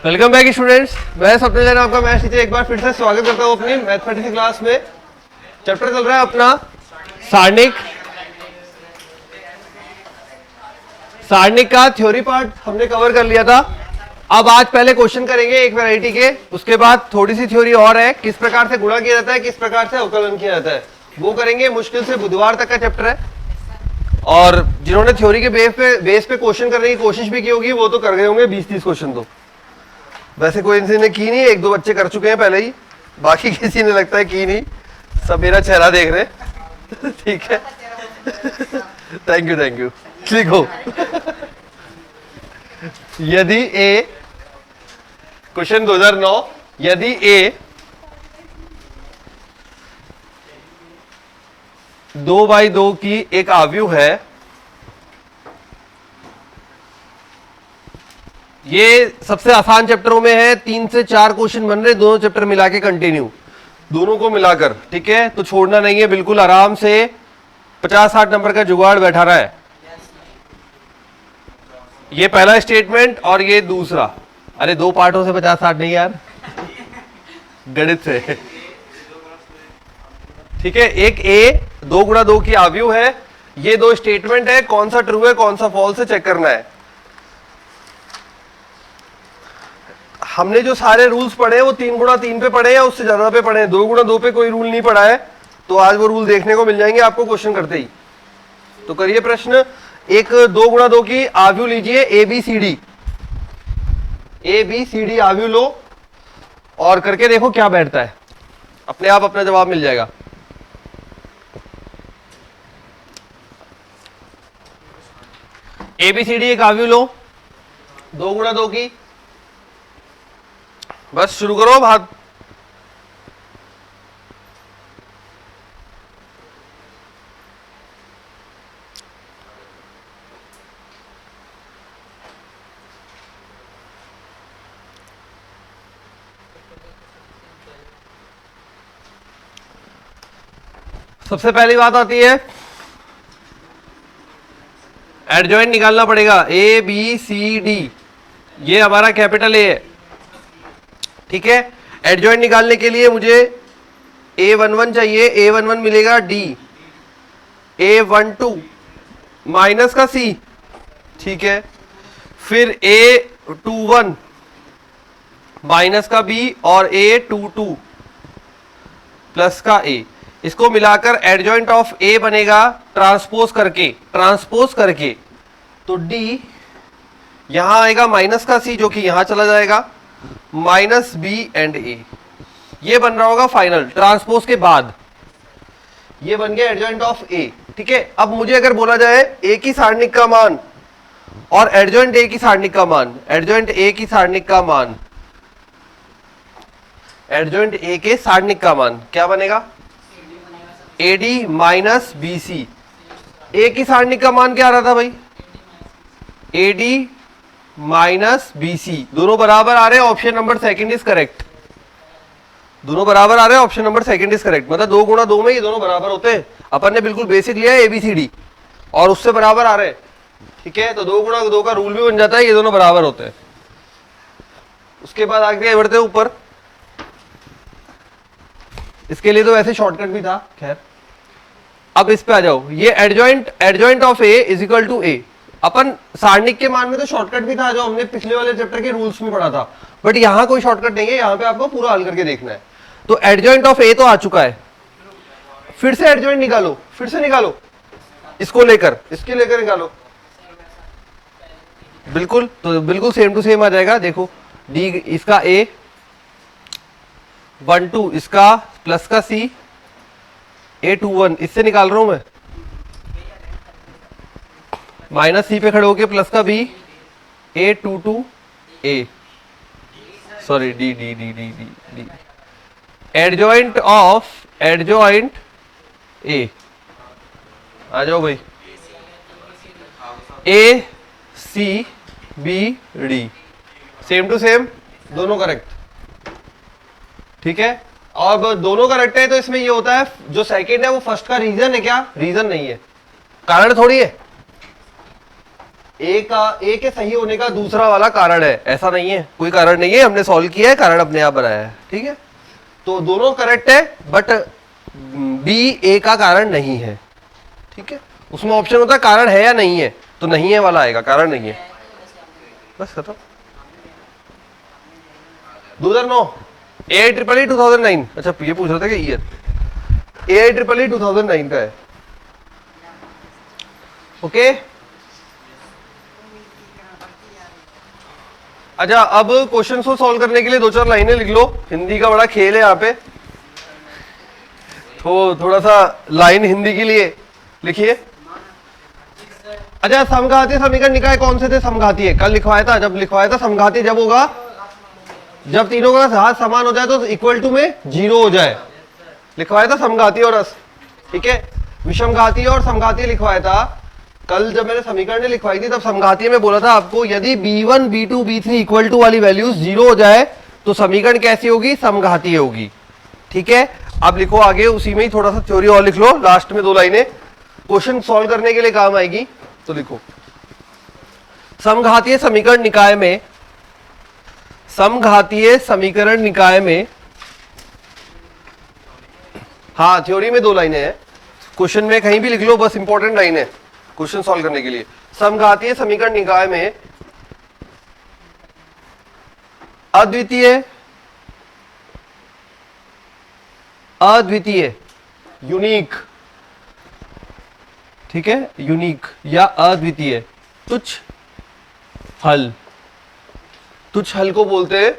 Welcome back students, मैं सपने जैन आपका मैथ्स टीचर एक बार फिर से स्वागत करता हूँ अपनी मैथमेटिक्स क्लास में। चैप्टर चल रहा है अपना सारणिक का थ्योरी पार्ट हमने कवर कर लिया था। अब आज पहले क्वेश्चन करेंगे एक वैरायटी के, उसके बाद थोड़ी सी थ्योरी और है, किस प्रकार से गुणा किया जाता है, किस प्रकार से अवकलन किया जाता है, वो करेंगे। मुश्किल से बुधवार तक का चैप्टर है और जिन्होंने थ्योरी के बेस पे क्वेश्चन करने की कोशिश भी की होगी वो तो कर गए होंगे 20-30 क्वेश्चन। तो वैसे कोई किसी ने की नहीं, एक दो बच्चे कर चुके हैं पहले ही, बाकी किसी ने लगता है की नहीं, सब मेरा चेहरा देख रहे ठीक है थैंक यू लिखो यदि ए, क्वेश्चन 2009, यदि ए 2/2 की एक आव्यूह है, ये सबसे आसान चैप्टरों में है। 3 से 4 क्वेश्चन बन रहे, दोनों चैप्टर मिला के कंटिन्यू, दोनों को मिलाकर, ठीक है। तो छोड़ना नहीं है, बिल्कुल आराम से 50-60 नंबर का जुगाड़ बैठा रहा है। ये पहला स्टेटमेंट और ये दूसरा, अरे दो पार्टों से 50-60 नहीं यार गणित से, ठीक है। एक ए 2x2 की आव्यूह है, ये दो स्टेटमेंट है, कौन सा ट्रू है कौन सा फॉल्स है चेक करना है। हमने जो सारे रूल्स पढ़े वो 3x3 पे पढ़े या उससे ज्यादा पे पढ़े, 2x2 पे कोई रूल नहीं पढ़ा है, तो आज वो रूल देखने को मिल जाएंगे आपको क्वेश्चन करते ही। तो करिए प्रश्न। एक 2x2 की आव्यूह लीजिए ABCD आव्यूह लो और करके देखो क्या बैठता है, अपने आप अपना जवाब मिल जाएगा। ABCD एक आव्यूह लो 2x2 की, बस शुरू करो बात। सबसे पहली बात आती है एडजॉइंट निकालना पड़ेगा। ABCD ये हमारा कैपिटल ए है, ठीक है। एडजॉइंट निकालने के लिए मुझे A11 चाहिए, A11 मिलेगा D, A12 माइनस का C, ठीक है। फिर A21 माइनस का B और A22 प्लस का A, इसको मिलाकर एडजॉइंट ऑफ A बनेगा ट्रांसपोज करके, तो D यहां आएगा माइनस का C जो कि यहां चला जाएगा, माइनस B एंड A, ये बन रहा होगा फाइनल ट्रांसपोज के बाद, ये बन गया एडजॉइंट ऑफ A, ठीक है। अब मुझे अगर बोला जाए A की सारणिक का मान और एडजॉइंट A की सारणिक का मान, एडजॉइंट A की सारणिक का मान, एडजॉइंट A के सारणिक का मान क्या बनेगा, AD माइनस BC। A की सारणिक का मान क्या आ रहा था भाई, AD माइनस BC, दोनों बराबर आ रहे हैं, option number second is correct, दोनों बराबर आ रहे हैं, option number second is correct. मतलब 2x2 में ये दोनों बराबर होते हैं, अपन ने बिल्कुल बेसिक लिया है ABCD और उससे बराबर आ रहे हैं, ठीक है। तो 2x2 का रूल भी बन जाता है, ये दोनों बराबर होते हैं। उसके बाद आगे बढ़ते हैं ऊपर, इसके लिए तो वैसे शॉर्टकट भी था, खैर अब इस पे आ जाओ। ये adjoint of A is equal to A, अपन सारणिक के मान में तो शॉर्टकट भी था जो हमने पिछले वाले चैप्टर के रूल्स में पढ़ा था, बट यहां कोई शॉर्टकट नहीं है, यहां पे आपको पूरा हल करके देखना है। तो एडजॉइंट ऑफ A तो आ चुका है, फिर से एडजॉइंट निकालो, फिर से निकालो, इसको लेकर इसके लेकर निकालो, बिल्कुल तो बिल्कुल सेम टू सेम आ जाएगा। देखो D इसका A, 12 इसका प्लस का C, A21 इससे निकाल रहा हूं मैं, माइनस C पे खड़े होके प्लस का B, A22 A, sorry D adjoint A, आ जाओ भाई, ACBD सेम टू सेम, दोनों करेक्ट, ठीक है। अब दोनों करेक्ट है तो इसमें ये होता है जो सेकंड है वो फर्स्ट का रीजन है क्या, रीजन नहीं है, कारण थोड़ी है, ए के सही होने का दूसरा वाला कारण है, ऐसा नहीं है, कोई कारण नहीं है, हमने सॉल्व किया है, कारण अपने आप बनाया है, ठीक है। तो दोनों करेक्ट है, बट बी ए का कारण नहीं है, ठीक है। उसमें ऑप्शन होता है कारण है या नहीं है, तो नहीं है वाला आएगा, कारण नहीं है, बस खत्म। 2009 AIEEE 2009, अच्छा ये पूछ रहा था कि ईयर, AIEEE 2009 का है, ओके। अच्छा अब क्वेश्चन को सॉल्व करने के लिए 2-4 लाइनें लिख लो, हिंदी का बड़ा खेल है यहाँ पे, तो थोड़ा सा लाइन हिंदी के लिए लिखिए। अच्छा समघातीय समीकरण निकाय कौन से थे? समघातीय कल लिखवाया था, जब लिखवाया था समघातीय जब होगा जब तीनों का हाथ समान हो जाए तो इक्वल टू में 0 हो जाए, लिखवाया था समघातीय और रस, ठीक है। विषमघातीय और समघातीय लिखवाया था कल, जब मैंने समीकरण लिखवाई थी तब समघातीय में बोला था आपको यदि b1 b2 b3 equal to वाली वैल्यूज 0 हो जाए तो समीकरण कैसी होगी? समघातीय होगी, ठीक है। अब लिखो आगे, उसी में ही थोड़ा सा थ्योरी और लिख लो, लास्ट में 2 लाइनें क्वेश्चन सॉल्व करने के लिए काम आएगी। तो लिखो समघातीय समीकरण निकाय में, समघातीय समीकरण निकाय में, हाँ थ्योरी में 2 लाइनें हैं, क्वेश्चन में कहीं भी लिख लो, बस इंपॉर्टेंट लाइन है क्वेश्चन सॉल्व करने के लिए। समघातीय समीकरण निकाय में अद्वितीय, अद्वितीय यूनिक, ठीक है, यूनिक या अद्वितीय तुच्छ हल, तुच्छ हल को बोलते हैं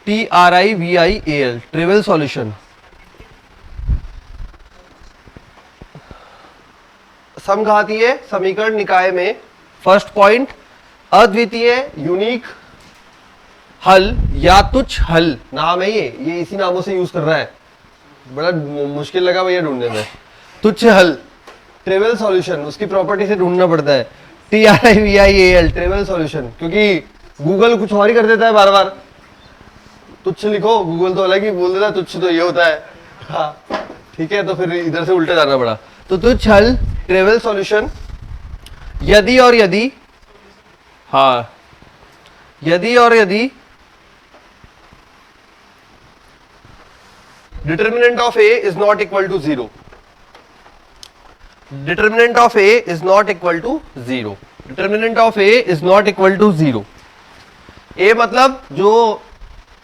TRIVIAL, ट्रिवियल सॉल्यूशन। समघातीय समीकरण निकाय में फर्स्ट पॉइंट अद्वितीय यूनिक हल या तुच्छ हल, नाम है ये इसी नामों से यूज कर रहा है, बड़ा मुश्किल लगा भैया ढूंढने में। तुच्छ हल ट्रिवियल सॉल्यूशन, उसकी प्रॉपर्टी से ढूंढना पड़ता है, TRIVIAL ट्रिवियल सॉल्यूशन, क्योंकि गूगल कुछ और ही कर देता है बार बार। तुच्छ लिखो, गूगल तो अलग ही बोल देता है, तुच्छ तो ये होता है, हाँ ठीक है, तो फिर इधर से उल्टे जाना पड़ा। तो तुच्छ हल ट्रिवियल सॉल्यूशन यदि और यदि, हाँ यदि और यदि determinant of A is not equal to 0, determinant of A is not equal to 0, determinant of A is not equal to 0। A मतलब जो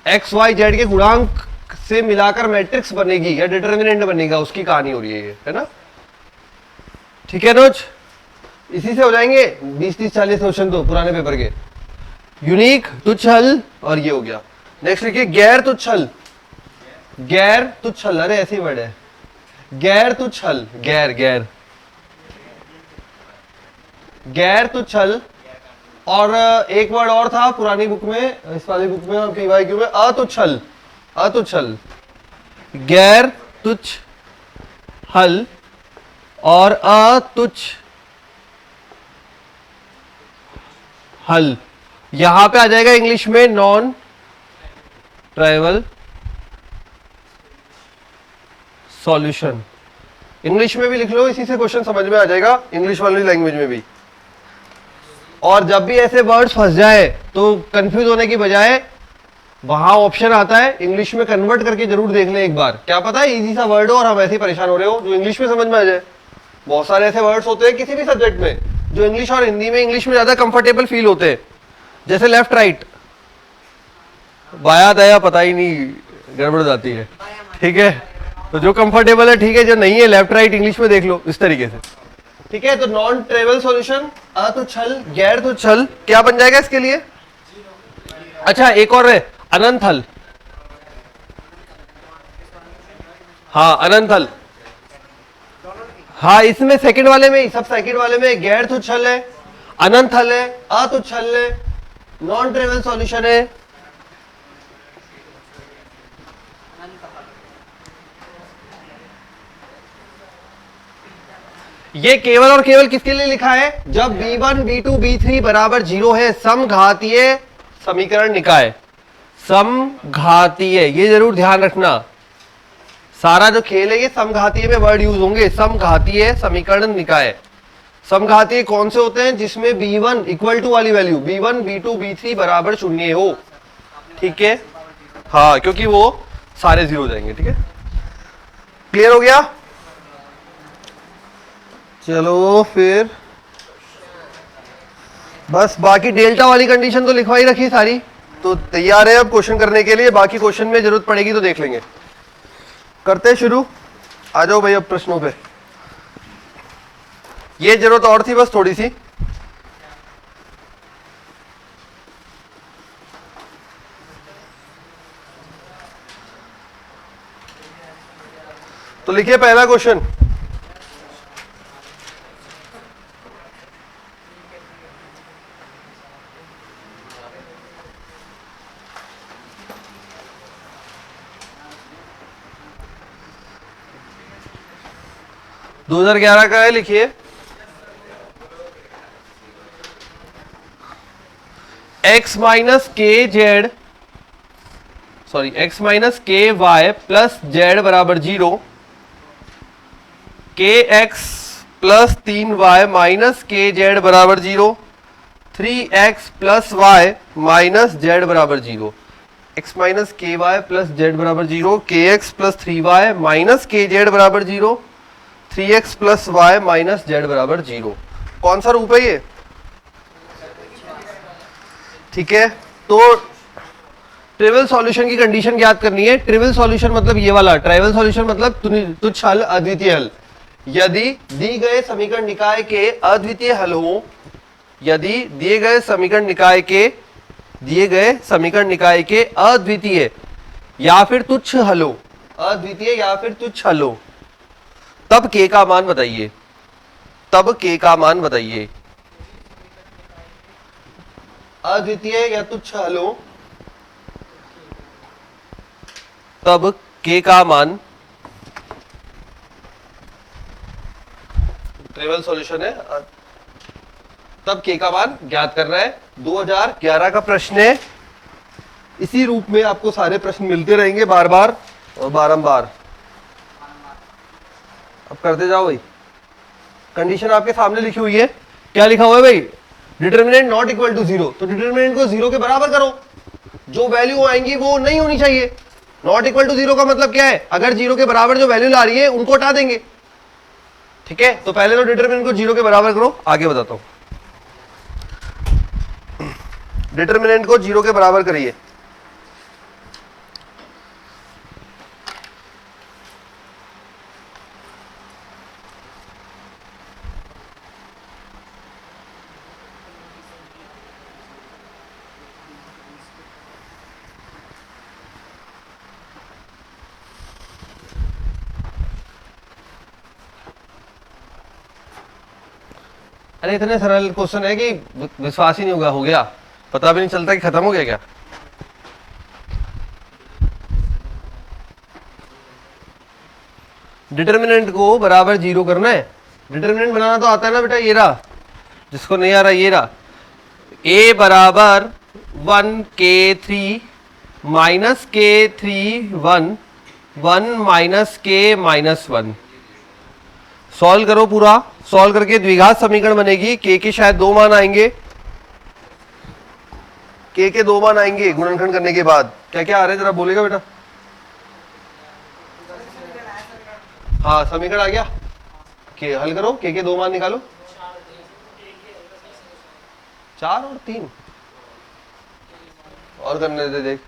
एक्स वाई जेड के गुणांक से मिलाकर मैट्रिक्स बनेगी या डिटर्मिनेंट बनेगा, उसकी कहानी हो रही है ना, ठीक है नोच। इसी से हो जाएंगे 20-30-40 क्वेश्चन तो पुराने पेपर के। यूनिक तुच्छ हल, और ये हो गया। नेक्स्ट लिखिए गैर तुच्छ हल, गैर तुच्छ हल, अरे ऐसे ही वर्ड है, गैर तुच्छ हल, गैर गैर गैर तुच्छ हल। और एक वर्ड और था पुरानी बुक में, इस वाली बुक में और PYQ में, अतुच्छ हल, अतुच्छ हल, गैर तुच्छ हल और अतुच्छ हल। यहां पे आ जाएगा इंग्लिश में नॉन ट्राइवल सॉल्यूशन, इंग्लिश में भी लिख लो, इसी से क्वेश्चन समझ में आ जाएगा इंग्लिश वाली लैंग्वेज में भी। और जब भी ऐसे वर्ड्स फंस जाए तो कंफ्यूज होने की बजाय वहां ऑप्शन आता है इंग्लिश में कन्वर्ट करके जरूर देख लें एक बार, क्या पता है इजी सा वर्ड हो और हम ऐसे ही परेशान हो रहे हो जो इंग्लिश में समझ में आ जाए। बहुत सारे ऐसे वर्ड्स होते हैं किसी भी सब्जेक्ट में जो इंग्लिश और हिंदी में, इंग्लिश में ज्यादा कंफर्टेबल फील होते हैं, जैसे लेफ्ट राइट, बाया दाया पता ही नहीं, गड़बड़ जाती है, ठीक है। तो जो कंफर्टेबल है ठीक है, जो नहीं है लेफ्ट राइट इंग्लिश में देख लो इस तरीके से, ठीक है। तो नॉन ट्राइवल सॉल्यूशन, अतुच्छ हल, गैर तुच्छ हल, क्या बन जाएगा इसके लिए? अच्छा एक और है अनंत हल, हाँ अनंत हल, हाँ इसमें सेकंड वाले में, सब सेकंड वाले में गैर तुच्छ हल है, अनंत हल है, अतुच्छ हल है, नॉन ट्राइवल सॉल्यूशन है। ये केवल और केवल किसके लिए लिखा है? जब b1 b2 b3 बराबर 0 है, समघातीय समीकरण निकाय, समघातीय, ये जरूर ध्यान रखना, सारा जो खेल है ये समघातीय में वर्ड यूज होंगे, समघातीय समीकरण निकाय, समघातीय कौन से होते हैं? जिसमें b1 इक्वल टू वाली वैल्यू b1 b2 b3 बराबर 0 हो, ठीक है। हाँ, क्योंकि वो सारे 0 हो जाएंगे, ठीक है। क्लियर हो गया? चलो फिर बस बाकी डेल्टा वाली कंडीशन तो लिखवाई रखी सारी, तो तैयार है अब क्वेश्चन करने के लिए। बाकी क्वेश्चन में जरूरत पड़ेगी तो देख लेंगे। करते हैं शुरू। आ जाओ भाई अब प्रश्नों पे। ये जरूरत और थी बस थोड़ी सी। तो लिखिए पहला क्वेश्चन। दो 2011 का है, लिखिए। x माइनस के जेड x माइनस के वाई प्लस जेड बराबर 0, के एक्स प्लस 3y माइनस के जेड बराबर 0, 3x plus Y minus Z बराबर 0, x माइनस के वाई प्लस जेड बराबर 0, के एक्स प्लस 3y माइनस के जेड बराबर 0, 3x plus Y minus Z बराबर 0। कौन सा रूप है ये? ठीक है, तो ट्रिवियल सॉल्यूशन की कंडीशन याद करनी है। ट्रिवियल सॉल्यूशन मतलब ये वाला, ट्राइवल सॉल्यूशन मतलब तुच्छ हल, अद्वितीय हल। यदि दी गए समीकरण निकाय के अद्वितीय हल हो, यदि दिए गए समीकरण निकाय के अद्वितीय या फिर तुच्छ हल हो, अद्वितीय या फिर तुच्छ हल हो, तब k का मान बताइए। तब k का मान बताइए। अद्वितीय या तुच्छ हल हो तब k का मान, ट्रिवियल सॉल्यूशन है, तब k का मान ज्ञात करना है। 2011 का प्रश्न है। इसी रूप में आपको सारे प्रश्न मिलते रहेंगे बार बार और बारंबार। अब करते जाओ भाई। कंडीशन आपके सामने लिखी हुई है। क्या लिखा हुआ है भाई? Determinant not equal to 0। तो डिटरमिनेंट को 0 के बराबर करो। जो वैल्यू आएंगी वो नहीं होनी चाहिए। नॉट इक्वल टू 0 का मतलब क्या है? अगर 0 के बराबर जो वैल्यू ला रही है उनको हटा देंगे, ठीक है। तो पहले तो डिटरमिनेंट को 0 के बराबर करो, आगे बताता हूं। डिटरमिनेंट को 0 के बराबर करिए। अरे इतने सरल क्वेश्चन है कि विश्वास ही नहीं होगा, हो गया, पता भी नहीं चलता कि खत्म हो गया क्या। डिटरमिनेंट को बराबर 0 करना है। डिटरमिनेंट बनाना तो आता है ना बेटा, ये रहा। जिसको नहीं आ रहा ये रहा। a बराबर 1k3 minus k3 1 1 minus k minus 1। Solve करो पूरा। सॉल्व करके द्विघात समीकरण बनेगी। k के शायद 2 मान आएंगे, k के 2 मान आएंगे गुणनखंड करने के बाद। क्या क्या आ रहे हैं जरा बोलेगा बेटा? हाँ, समीकरण आ गया। k हल करो, k के 2 मान निकालो। 4 और 3 और करने दे। देख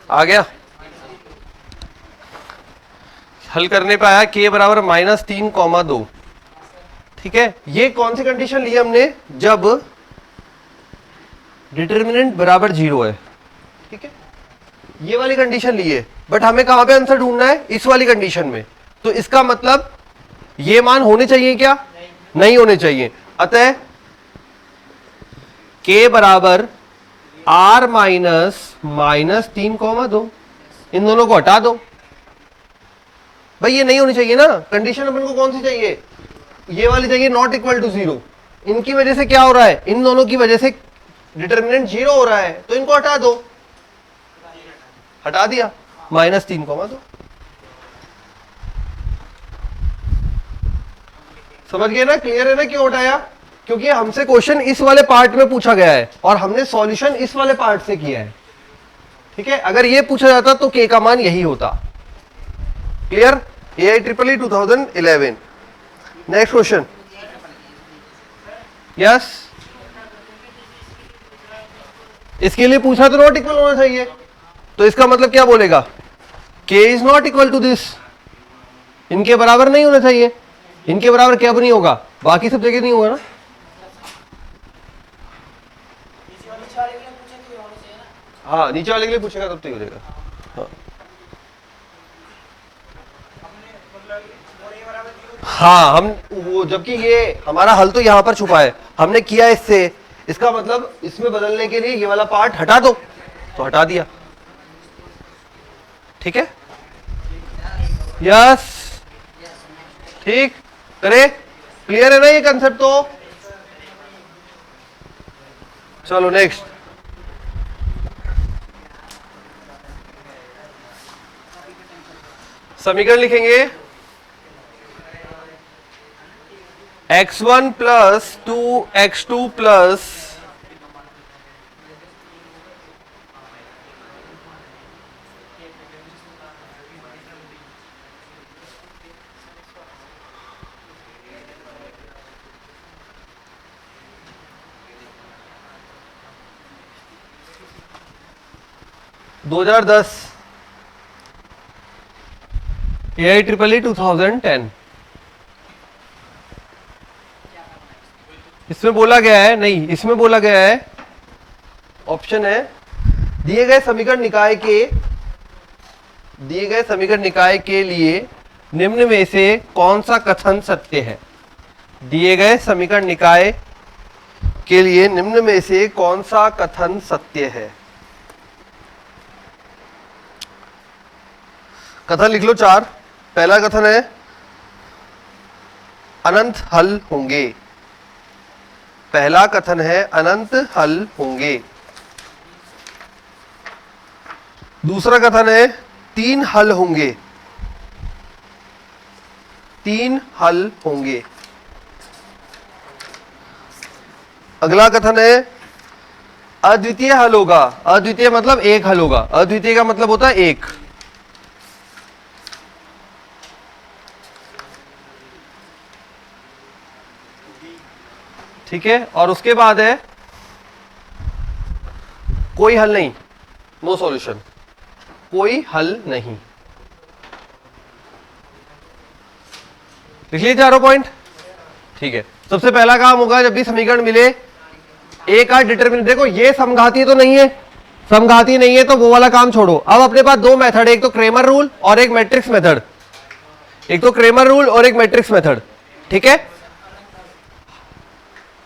आ गया। हल करने पे आया k बराबर -3,2। ठीक है, ये कौन सी कंडीशन ली हमने? जब डिटरमिनेंट बराबर 0 है। ठीक है, ये वाली कंडीशन ली है। बट हमें कहां पे आंसर ढूंढना है? इस वाली कंडीशन में। तो इसका मतलब ये मान होने चाहिए क्या? नहीं होने चाहिए। अतः k बराबर r माइनस 3,2। इन दोनों को हटा दो भाई, ये नहीं होनी चाहिए ना। कंडीशन अपन को कौन सी चाहिए, ये वाली चाहिए, नॉट इक्वल टू 0। इनकी वजह से क्या हो रहा है, इन दोनों की वजह से डिटर्मिनेंट 0 हो रहा है, तो इनको हटा दो। हटा दिया, -3,2। समझ गए ना, क्लियर है ना क्यों हटाया? क्योंकि हमसे क्वेश्चन इस वाले पार्ट में पूछा गया है और हमने सॉल्यूशन इस वाले पार्ट से किया है। ठीक है, अगर ये पूछा जाता तो के का मान यही होता। Clear? AIEEE 2011। Next question. Yes, इसके लिए पूछा तो नॉट इक्वल होना चाहिए, तो इसका मतलब क्या बोलेगा, k is not equal to this. इनके बराबर नहीं होना चाहिए। इनके बराबर क्या नहीं होगा, बाकी सब जगह नहीं होगा ना। हाँ, नीचे वाले के लिए पूछेगा तब तो ही हो जाएगा। हाँ, हम वो, जबकि ये हमारा हल तो यहां पर छुपा है, हमने किया इससे, इसका मतलब इसमें बदलने के लिए ये वाला पार्ट हटा दो, तो हटा दिया। ठीक है, यस, ठीक, करे, क्लियर है ना ये कंसेप्ट? तो चलो नेक्स्ट। समीकरण लिखेंगे x1 plus 2x2 plus 2010 AIEEE 2010। इसमें बोला गया है, नहीं इसमें बोला गया है, ऑप्शन है, दिए गए समीकरण निकाय के लिए निम्न में से कौन सा कथन सत्य है। दिए गए समीकरण निकाय के लिए निम्न में से कौन सा कथन सत्य है। कथन लिख लो 4। पहला कथन है अनंत हल होंगे। पहला कथन है अनंत हल होंगे। दूसरा कथन है 3 हल होंगे। 3 हल होंगे। अगला कथन है अद्वितीय हल होगा। अद्वितीय मतलब एक हल होगा। अद्वितीय का मतलब होता है एक। ठीक है, और उसके बाद है कोई हल नहीं, नो सॉल्यूशन, कोई हल नहीं। लिख लिए चारों पॉइंट? ठीक है, सबसे पहला काम होगा जब भी समीकरण मिले ए का डिटरमिनेंट, देखो ये समघातीय तो नहीं है, समघातीय नहीं है तो वो वाला काम छोड़ो। अब अपने पास दो मेथड है, एक तो क्रेमर रूल और एक मैट्रिक्स मेथड। एक तो क्रेमर रूल और एक मैट्रिक्स मेथड। ठीक है,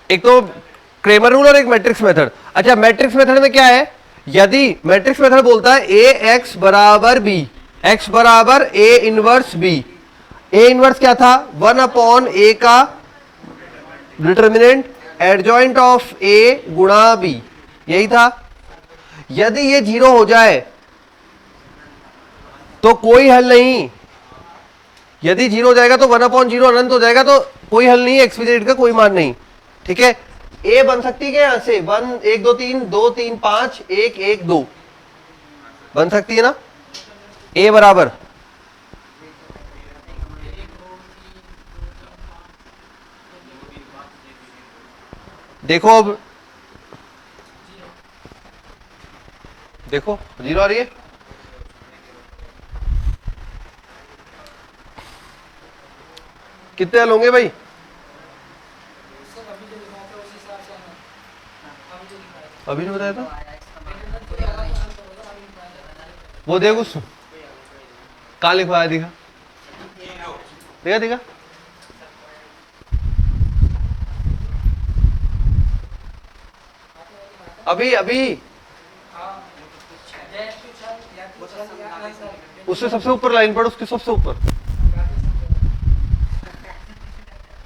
एक तो क्रेमर रूल और एक मैट्रिक्स मेथड। अच्छा, मैट्रिक्स मेथड में क्या है, यदि मैट्रिक्स मेथड बोलता है ए एक्स बराबर बी, एक्स बराबर A inverse B. A inverse क्या था, 1/a का डिटरमिनेंट एडजॉइंट ऑफ ए गुणा बी, यही था। यदि ये 0 हो जाए तो कोई हल नहीं। यदि 0 हो जाएगा तो 1/0 अनंत हो जाएगा, तो कोई हल नहीं, एक्स का कोई मान नहीं। ठीक है, ए बन सकती है क्या यहां से, 1 1 2 3 2 3 5 1 1 2 बन सकती है ना। ए बराबर देखो, अब देखो 0 आ रही है। कितने हल होंगे भाई, अभी नहीं बताया था वो, देख उस कहाँ लिखवाया, दिखा दिखा दिखा। अभी अभी उससे सबसे ऊपर लाइन पढ़ो, उसके सबसे ऊपर।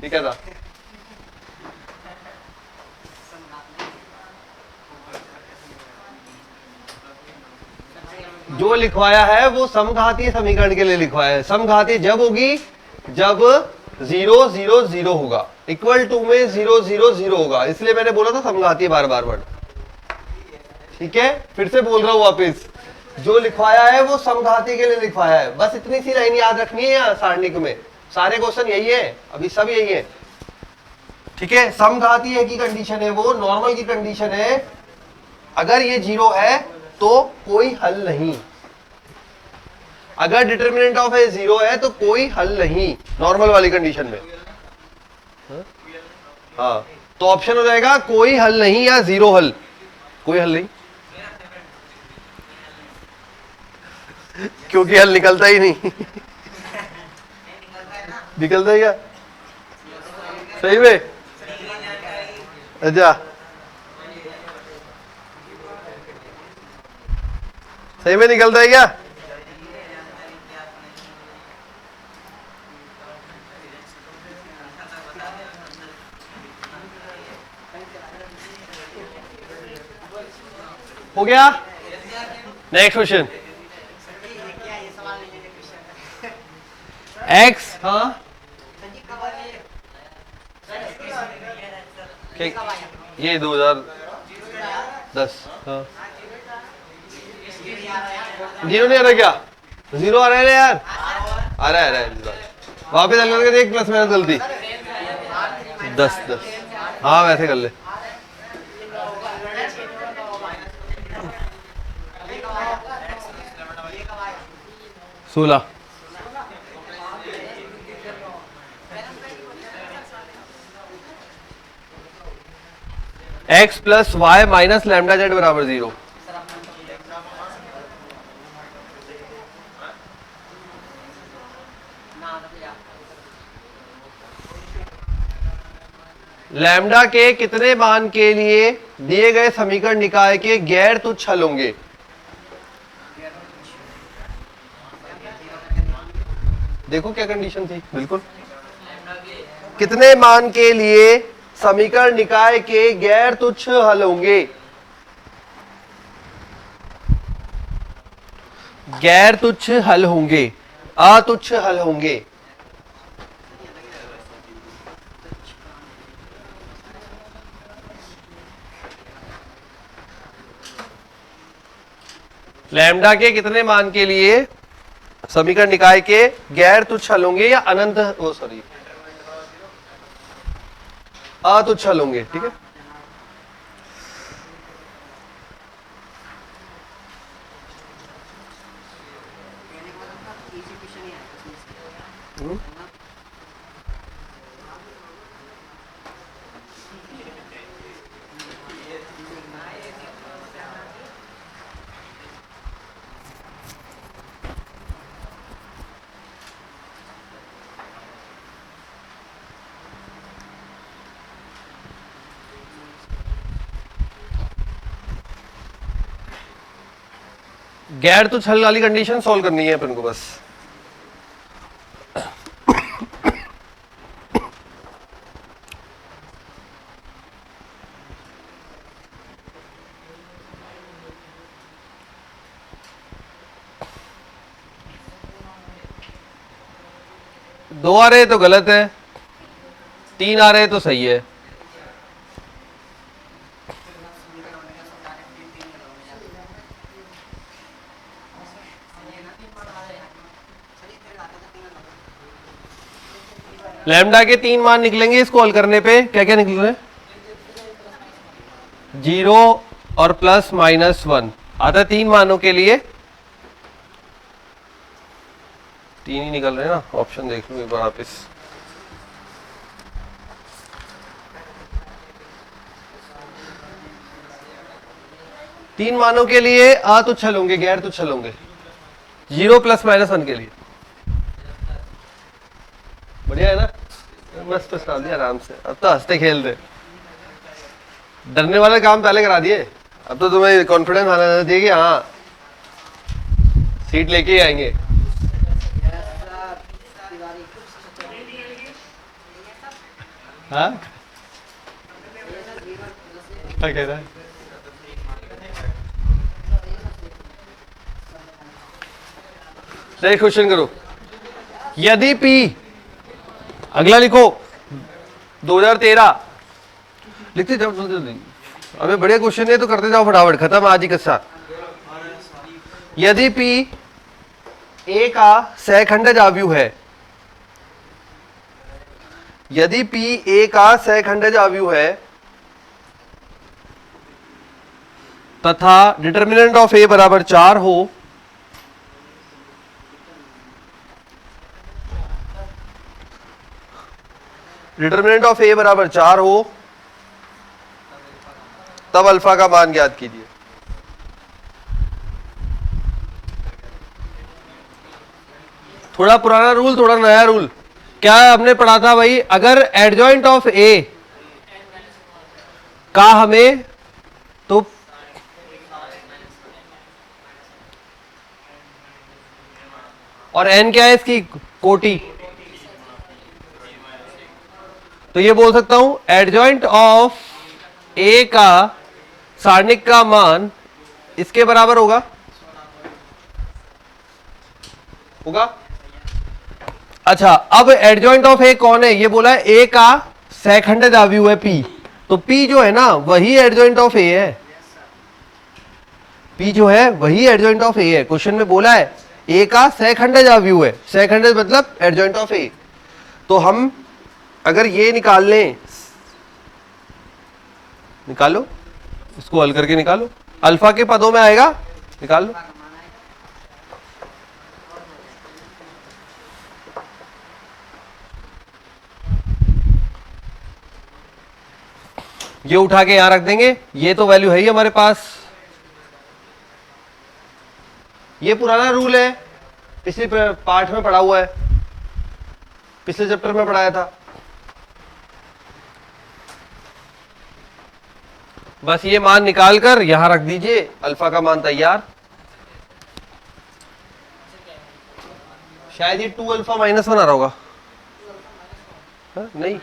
ठीक है था। जो लिखवाया है वो समघातीय समीकरण के लिए लिखवाया है। समघातीय जब होगी जब 0 0 0 होगा, इक्वल टू में 0 0 0 होगा, इसलिए मैंने बोला था समघातीय बार बार वर्ड। ठीक है, फिर से बोल रहा हूं वापिस, जो लिखवाया है वो समघातीय के लिए लिखवाया है। बस इतनी सी लाइन याद रखनी है यहाँ सारणिक में, सारे क्वेश्चन यही है, अभी सब यही है। ठीक है, समघातीय की कंडीशन है वो, नॉर्मल की कंडीशन है अगर ये 0 है तो कोई हल नहीं, अगर डिटर्मिनेंट ऑफ ए 0 है तो कोई हल नहीं, नॉर्मल वाली कंडीशन में। हाँ, तो ऑप्शन हो जाएगा कोई हल नहीं या 0 हल, कोई हल नहीं, क्योंकि हल निकलता ही नहीं। निकलता ही क्या सही में? अच्छा, सही में निकलता है क्या? हो गया? Next question. एक्स, हाँ ये 2010, हाँ 0 नहीं आ रहा क्या? 0 आ रहा है यार, आ रहा है वापिस करके देख, प्लस माइनस गलती 10 10, हाँ वैसे कर ले। सोलह, x plus Y minus lambda z बराबर 0। लैम्डा के कितने मान के लिए दिए गए समीकरण निकाय के गैर तुच्छ हल होंगे? देखो क्या कंडीशन थी, बिल्कुल कितने मान के लिए समीकरण निकाय के गैर तुच्छ हल होंगे? गैर तुच्छ हल होंगे, अतुच्छ हल होंगे। लैम्डा के कितने मान के लिए समीकरण निकाय के गैर तुच्छ हल होंगे या अनंत, ओ सॉरी अतुच्छ हल होंगे। ठीक है, गैर तुच्छ हल वाली कंडीशन सॉल्व करनी है अपन को बस। दो आ रहे तो गलत है, 3 आ रहे तो सही है। लैम्डा के 3 मान निकलेंगे इसको हल करने पे, क्या क्या निकल रहे हैं? 0 और प्लस माइनस 1 आता है 3 मानों के लिए, 3 ही निकल रहे हैं ना। ऑप्शन देख लो एक बार वापिस, तीन मानों के लिए अतुच्छ हल होंगे, गैर तुच्छ हल होंगे। 0 प्लस माइनस 1 के लिए बढ़िया है ना, मस्त डाल दिया आराम से। अब तो हंसते खेलते, डरने वाले काम पहले करा दिए। अब तो तुम्हें कॉन्फिडेंस आना चाहिए कि हाँ सीट लेके ही आएंगे। हाँ क्या कह रहा है? नेक्स्ट क्वेश्चन करो। यदि P, अगला लिखो 2013, लिखते जाओ जल्दी। अबे बढ़िया क्वेश्चन है तो करते जाओ फटाफट, खत्म आज ही किस्सा। यदि P A का सहखंडज आव्यूह है, यदि P A का सहखंडज आव्यूह है तथा डिटर्मिनेंट ऑफ A बराबर 4 हो, डिटर्मिनेंट ऑफ A बराबर 4 हो, तब अल्फा का मान ज्ञात कीजिए। थोड़ा पुराना रूल, थोड़ा नया रूल। क्या हमने पढ़ा था भाई? अगर एडजॉइंट ऑफ A का हमें तो और n क्या है इसकी? कोटि। तो ये बोल सकता हूं एडजॉइंट ऑफ A का सारणिक का मान इसके बराबर होगा, अच्छा अब एडजॉइंट ऑफ A कौन है? ये बोला है A का सहखंडज आव्यूह है P, तो P जो है ना वही एडजॉइंट ऑफ A है। P जो है वही एडजॉइंट ऑफ A है। क्वेश्चन में बोला है A का सहखंडज आव्यूह है, सहखंडज मतलब एडजॉइंट ऑफ A। तो हम अगर ये निकाल लें, निकालो इसको हल करके निकालो, अल्फा के पदों में आएगा, निकाल लो। ये उठा के यहां रख देंगे, ये तो वैल्यू है ही हमारे पास। ये पुराना रूल है, पिछले पार्ट में पढ़ा हुआ है, पिछले चैप्टर में पढ़ाया था। बस ये मान निकाल कर यहां रख दीजिए, अल्फा का मान तैयार। शायद ये 2 अल्फा माइनस 1 आ रहा होगा। नहीं,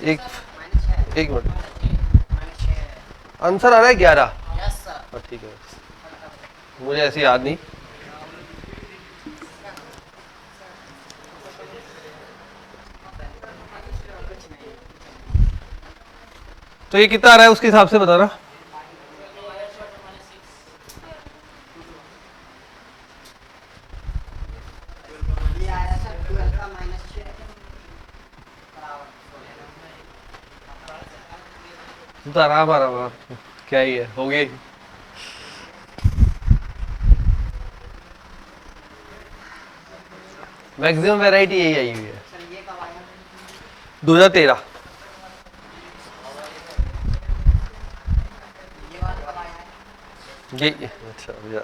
एक मिनट, आंसर आ रहा है 11। ठीक है, मुझे ऐसे याद नहीं। तो ये कितना आ रहा है उसके हिसाब से बताना। तो आराम आराम, क्या ही है, हो गया। मैक्सिमम वैरायटी यही आई हुई है 2013। ये अच्छा भैया,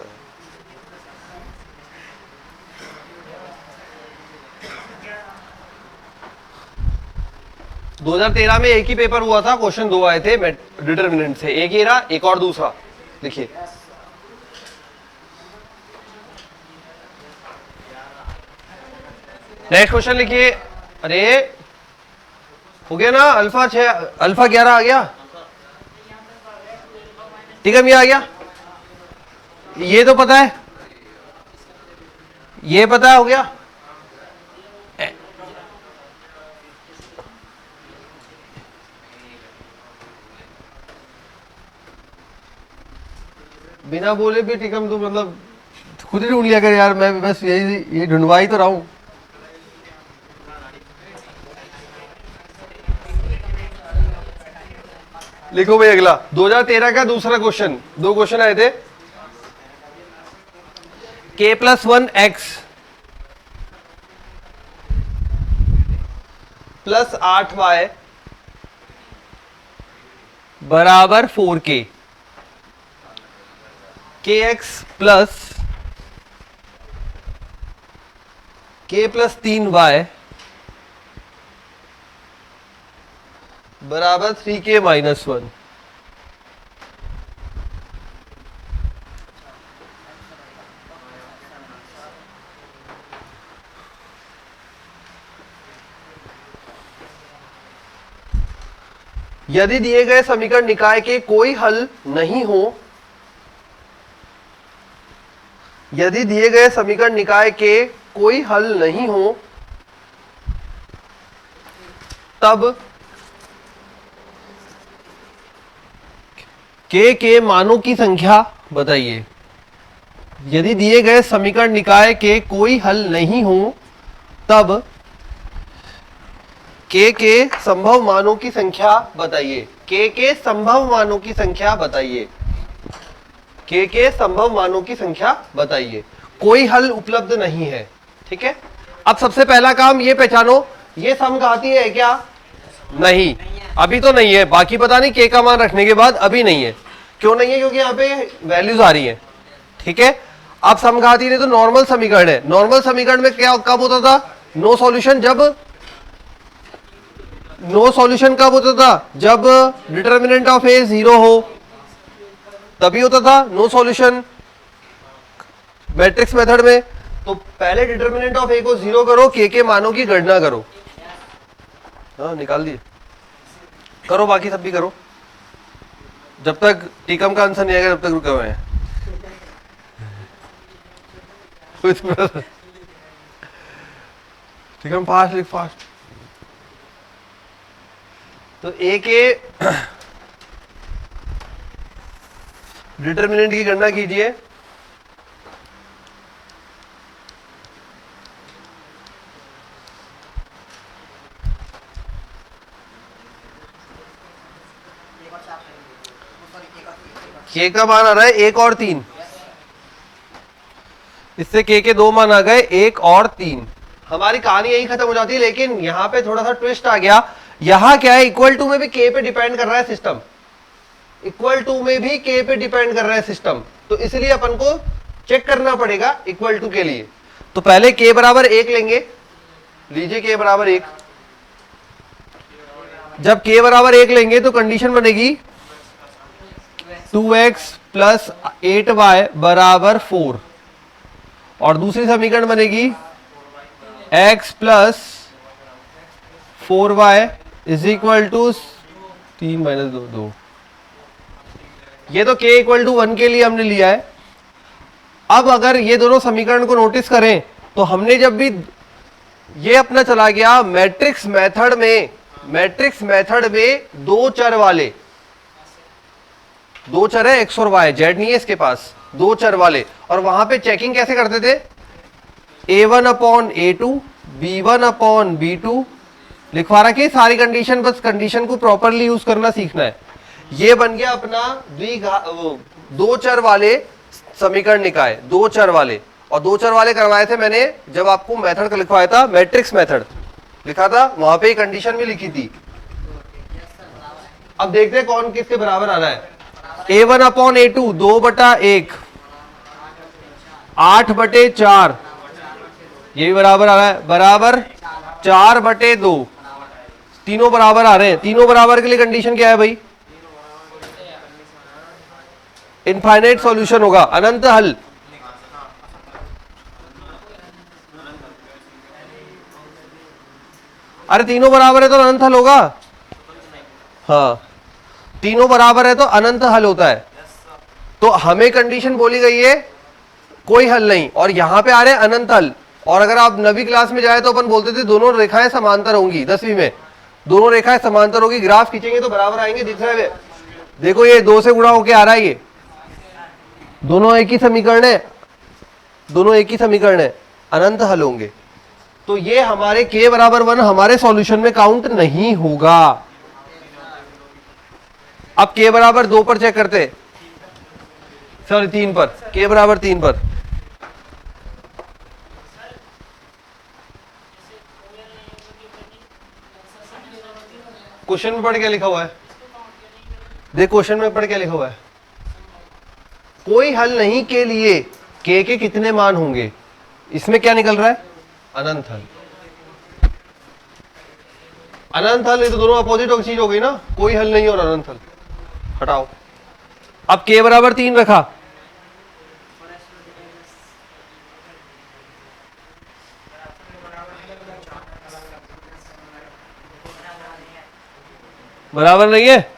दो 2013 में एक ही पेपर हुआ था, क्वेश्चन 2 आए थे डिटर्मिनेंट से, एक ये रहा, एक और दूसरा। देखिए नेक्स्ट क्वेश्चन लिखिए। अरे हो गया ना, अल्फा 6, अल्फा 11 आ गया, ठीक है, ये आ गया, ये तो पता है, ये पता है, हो गया। बिना बोले भी टिकम तो मतलब खुद ही ढूंढ लिया कर यार, मैं बस यही ये ढूंढवा ही तो रहा हूं। लिखो भाई अगला 2013 का दूसरा क्वेश्चन, 2 क्वेश्चन आए थे। k+1 x + 8y बराबर 4k, kx प्लस k+3y बराबर 3k - 1। यदि दिए गए समीकरण निकाय के कोई हल नहीं हो, यदि दिए गए समीकरण निकाय के कोई हल नहीं हो, तब के मानों की संख्या बताइए। यदि दिए गए समीकरण निकाय के कोई हल नहीं हो, तब के संभव मानों की संख्या बताइए। के संभव मानों की संख्या बताइए। के संभव मानों की संख्या बताइए। कोई हल उपलब्ध नहीं है, ठीक है। अब सबसे पहला काम ये पहचानो, ये समघाती है क्या? नहीं, अभी तो नहीं है। बाकी पता नहीं के का मान रखने के बाद अभी नहीं है। क्यों नहीं है? क्योंकि यहाँ पे वैल्यूज आ रही है, ठीक है। अब समघाती नहीं तो नॉर्मल समीकरण है। नॉर्मल समीकरण में क्या कब होता था? No solution. जब नो सॉल्यूशन कब होता था? जब डिटर्मिनेंट ऑफ ए 0 हो, तभी होता था नो सॉल्यूशन मैट्रिक्स मेथड में। तो पहले डिटर्मिनेंट ऑफ ए को 0 करो, के मानों की गणना करो। हाँ, निकाल दिए। करो, बाकी सब भी करो। जब तक टीकम का आंसर नहीं आएगा तब तक रुके हुए हैं। टीकम फास्ट लिख, फास्ट। तो ए के डिटर्मिनेंट की गणना कीजिए। के का मान आ रहा है 1 और 3। इससे के 2 मान आ गए, 1 और 3। हमारी कहानी यही खत्म हो जाती है, लेकिन यहां पे थोड़ा सा ट्विस्ट आ गया। यहां क्या है? इक्वल टू में भी के पे डिपेंड कर रहा है सिस्टम। इक्वल टू में भी के पे डिपेंड कर रहा है सिस्टम। तो इसलिए अपन को चेक करना पड़ेगा इक्वल टू के लिए। तो पहले के बराबर 1 लेंगे। लीजिए के बराबर 1। जब के बराबर 1 लेंगे तो कंडीशन बनेगी 2x प्लस 8y बराबर 4। और दूसरी समीकरण बनेगी x plus 4y is equal to 3 minus 2। ये तो k इक्वल टू 1 के लिए हमने लिया है। अब अगर ये दोनों समीकरण को नोटिस करें तो हमने जब भी ये अपना चला गया मैट्रिक्स मेथड में, मैट्रिक्स मेथड में दो चर वाले, दो चर है x और y, z नहीं है इसके पास, दो चर वाले। और वहां पे चेकिंग कैसे करते थे? a1 upon a2, b1 upon b2 लिखवा रखी सारी कंडीशन। बस कंडीशन को प्रॉपरली यूज करना सीखना है। ये बन गया अपना दो चर वाले समीकरण निकाय, दो चर वाले। और दो चर वाले करवाए थे मैंने जब आपको मेथड का लिखवाया था, मैट्रिक्स मेथड लिखा था, वहां पे कंडीशन भी लिखी थी। अब देखते हैं कौन किसके बराबर आ रहा है। a1 अपॉन a2 2/1, 8/4, ये भी बराबर आ रहा है, बराबर 4/2। तीनों बराबर आ रहे हैं। तीनों बराबर के लिए कंडीशन क्या है भाई? इनफाइनाइट सॉल्यूशन होगा, अनंत हल। अरे तीनों बराबर है तो अनंत हल होगा। हाँ, तीनों बराबर है तो अनंत हल होता है। तो हमें कंडीशन बोली गई है कोई हल नहीं, और यहां पे आ रहे हैं अनंत हल। और अगर आप 9वीं क्लास में जाए तो अपन बोलते थे दोनों रेखाएं समांतर होंगी। 10वीं में दोनों रेखाएं समांतर होगी, ग्राफ खींचेंगे तो बराबर आएंगे। दिख रहा है? देखो ये 2 से गुणा होके आ रहा है, ये दोनों एक ही समीकरण है, दोनों एक ही समीकरण है, अनंत हल होंगे। तो ये हमारे k बराबर 1 हमारे सॉल्यूशन में काउंट नहीं होगा। अब k बराबर 2 पर चेक करते, सॉरी 3 पर, k बराबर 3 पर। क्वेश्चन में पढ़ के लिखा हुआ है, देख क्वेश्चन में पढ़ के लिखा हुआ है, कोई हल नहीं के लिए k के कितने मान होंगे। इसमें क्या निकल रहा है? अनंत हल। अनंत हल, ये तो दोनों अपोजिट चीज हो गई ना, कोई हल नहीं और अनंत हल। हटाओ। अब k बराबर 3 रखा, बराबर नहीं है,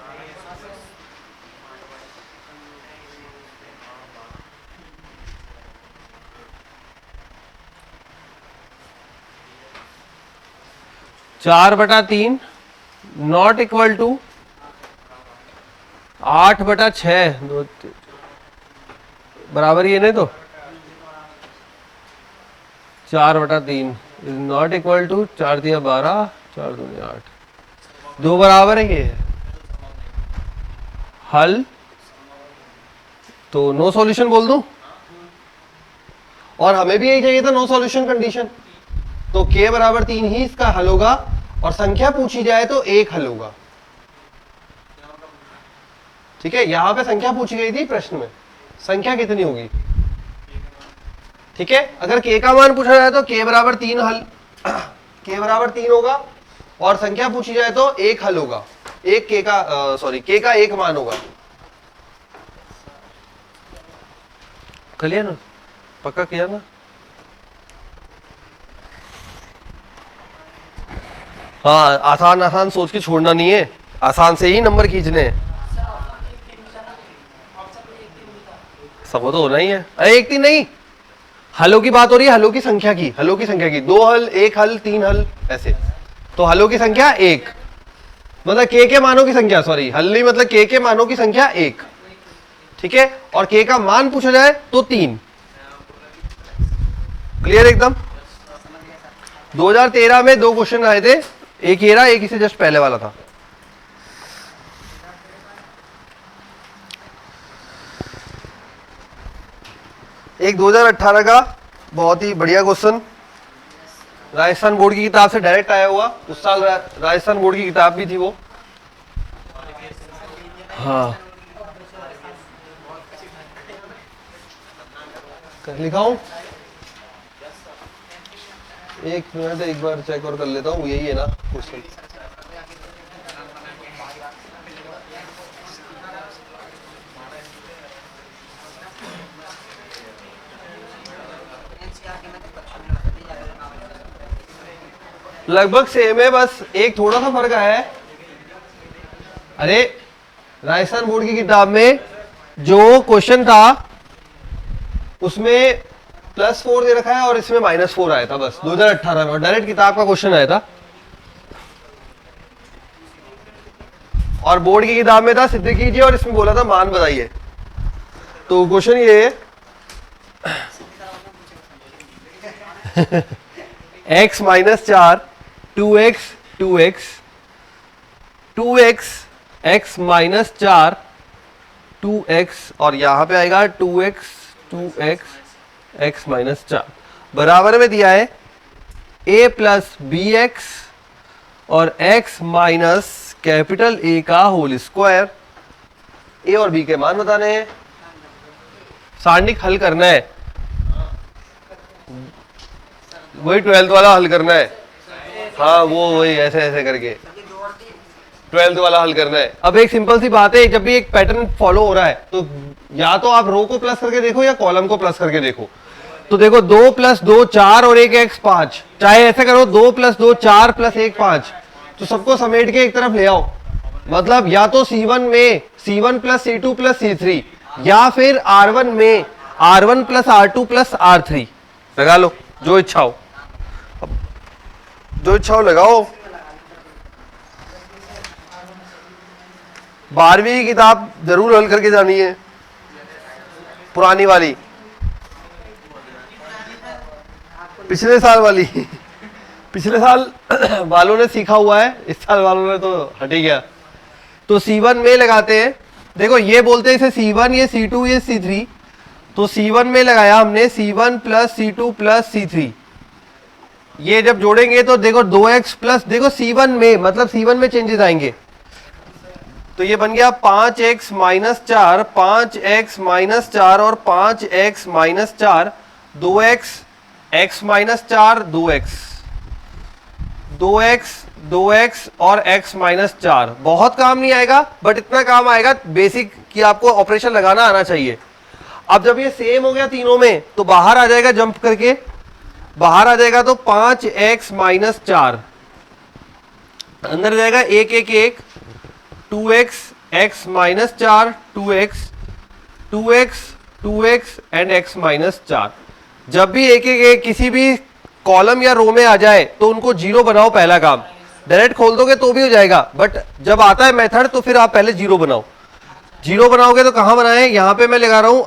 4/3 नॉट इक्वल टू 8/6 बराबर ही है नहीं, तो 4/3 इज नॉट इक्वल टू 4 दिया 12, 4 दूनी 8, 2 बराबर है ये हल। तो नो सॉल्यूशन बोल दूं, और हमें भी यही चाहिए था, नो सॉल्यूशन कंडीशन। तो k बराबर 3 ही इसका हल होगा, और संख्या पूछी जाए तो 1 हल होगा। ठीक है, यहां पे संख्या पूछी गई थी प्रश्न में, संख्या कितनी होगी। ठीक है, अगर k का मान पूछा जाए तो k बराबर 3 हल, k बराबर 3 होगा, और संख्या पूछी जाए तो 1 हल होगा, एक k का k का 1 मान होगा। क्लियर ना, पक्का किया ना। हाँ, आसान आसान सोच के छोड़ना नहीं है, आसान से ही नंबर खींचने हैं। सब तो होना ही है। अरे 1 3 नहीं, हलों की बात हो रही है, हलों की संख्या की, हलों की संख्या की। 2 हल, 1 हल, 3 हल, ऐसे। तो हलों की संख्या 1, मतलब k के मानों की संख्या, सॉरी हल नहीं, मतलब k के मानों की संख्या 1। ठीक है, और k का मान पूछा जाए तो 3। क्लियर एकदम। 2013 में 2 क्वेश्चन आए थे, एक ये रहा, एक इसे जस्ट पहले वाला था। एक 2018 का बहुत ही बढ़िया क्वेश्चन, राजस्थान बोर्ड की किताब से डायरेक्ट आया हुआ। उस साल राजस्थान बोर्ड की किताब भी थी वो। हाँ, लिखा हूं, एक मिनट, एक बार चेक और कर लेता हूँ, यही है ना क्वेश्चन। लगभग सेम है, बस एक थोड़ा सा फर्क आया है। अरे राजस्थान बोर्ड की किताब में जो क्वेश्चन था उसमें +4 दे रखा है, और इसमें -4 आया था, बस 2018 में, डायरेक्ट किताब का क्वेश्चन आया था। और बोर्ड की किताब में था सिद्ध कीजिए, और इसमें बोला था मान बताइए। तो क्वेश्चन ये है x - 4 2x 2x 2x x - 4 2x, और यहां पे आएगा 2x 2x x - 4 बराबर में दिया है a + bx और x माइनस कैपिटल A का होल स्क्वायर। a और b के मान बताने हैं, सारणिक हल करना है, वही 12th वाला हल करना है। हाँ, वो वही ऐसे ऐसे करके 12th वाला हल करना है। अब एक सिंपल सी बात है, जब भी एक पैटर्न फॉलो हो रहा है तो या तो आप रो को प्लस करके देखो या कॉलम को प्लस करके देखो। तो देखो 2 + 2 4 और 1 x 5, चाहे ऐसे करो 2 + 2 4 + 1 5, तो सबको समेट के एक तरफ ले आओ। मतलब या तो C1 में C1 + C2 + C3, या फिर R1 में R1 + R2 + R3 लगा लो, जो इच्छा हो, जो इच्छा हो लगाओ। 12वीं की किताब जरूर हल करके जानी है, पुरानी वाली, पिछले साल वाली। पिछले साल वालों ने सीखा हुआ है, इस साल वालों ने तो हट ही गया। तो C1 में लगाते हैं, देखो ये बोलते हैं इसे C1, ये C2, ये C3, तो C1 में लगाया हमने C1 + C2 + C3। ये जब जोड़ेंगे तो देखो 2x प्लस, देखो C1 में, मतलब C1 में चेंजेस आएंगे, तो ये बन गया 5x - 4 5x - 4 और 5x - 4 2x x - 4 2x 2x 2x और x - 4। बहुत काम नहीं आएगा, बट इतना काम आएगा बेसिक कि आपको ऑपरेशन लगाना आना चाहिए। अब जब ये सेम हो गया तीनों में, तो बाहर आ जाएगा, जंप करके बाहर आ जाएगा, तो 5x - 4 अंदर जाएगा 1 1 1 2x x - 4 2x 2x 2x and x - 4। जब भी एक एक किसी भी कॉलम या रो में आ जाए तो उनको 0 बनाओ, पहला काम। डायरेक्ट खोल दोगे तो भी हो जाएगा, बट जब आता है मेथड तो फिर आप पहले जीरो बनाओ। जीरो बनाओगे तो कहां बनाए, यहां पे मैं लगा रहा हूं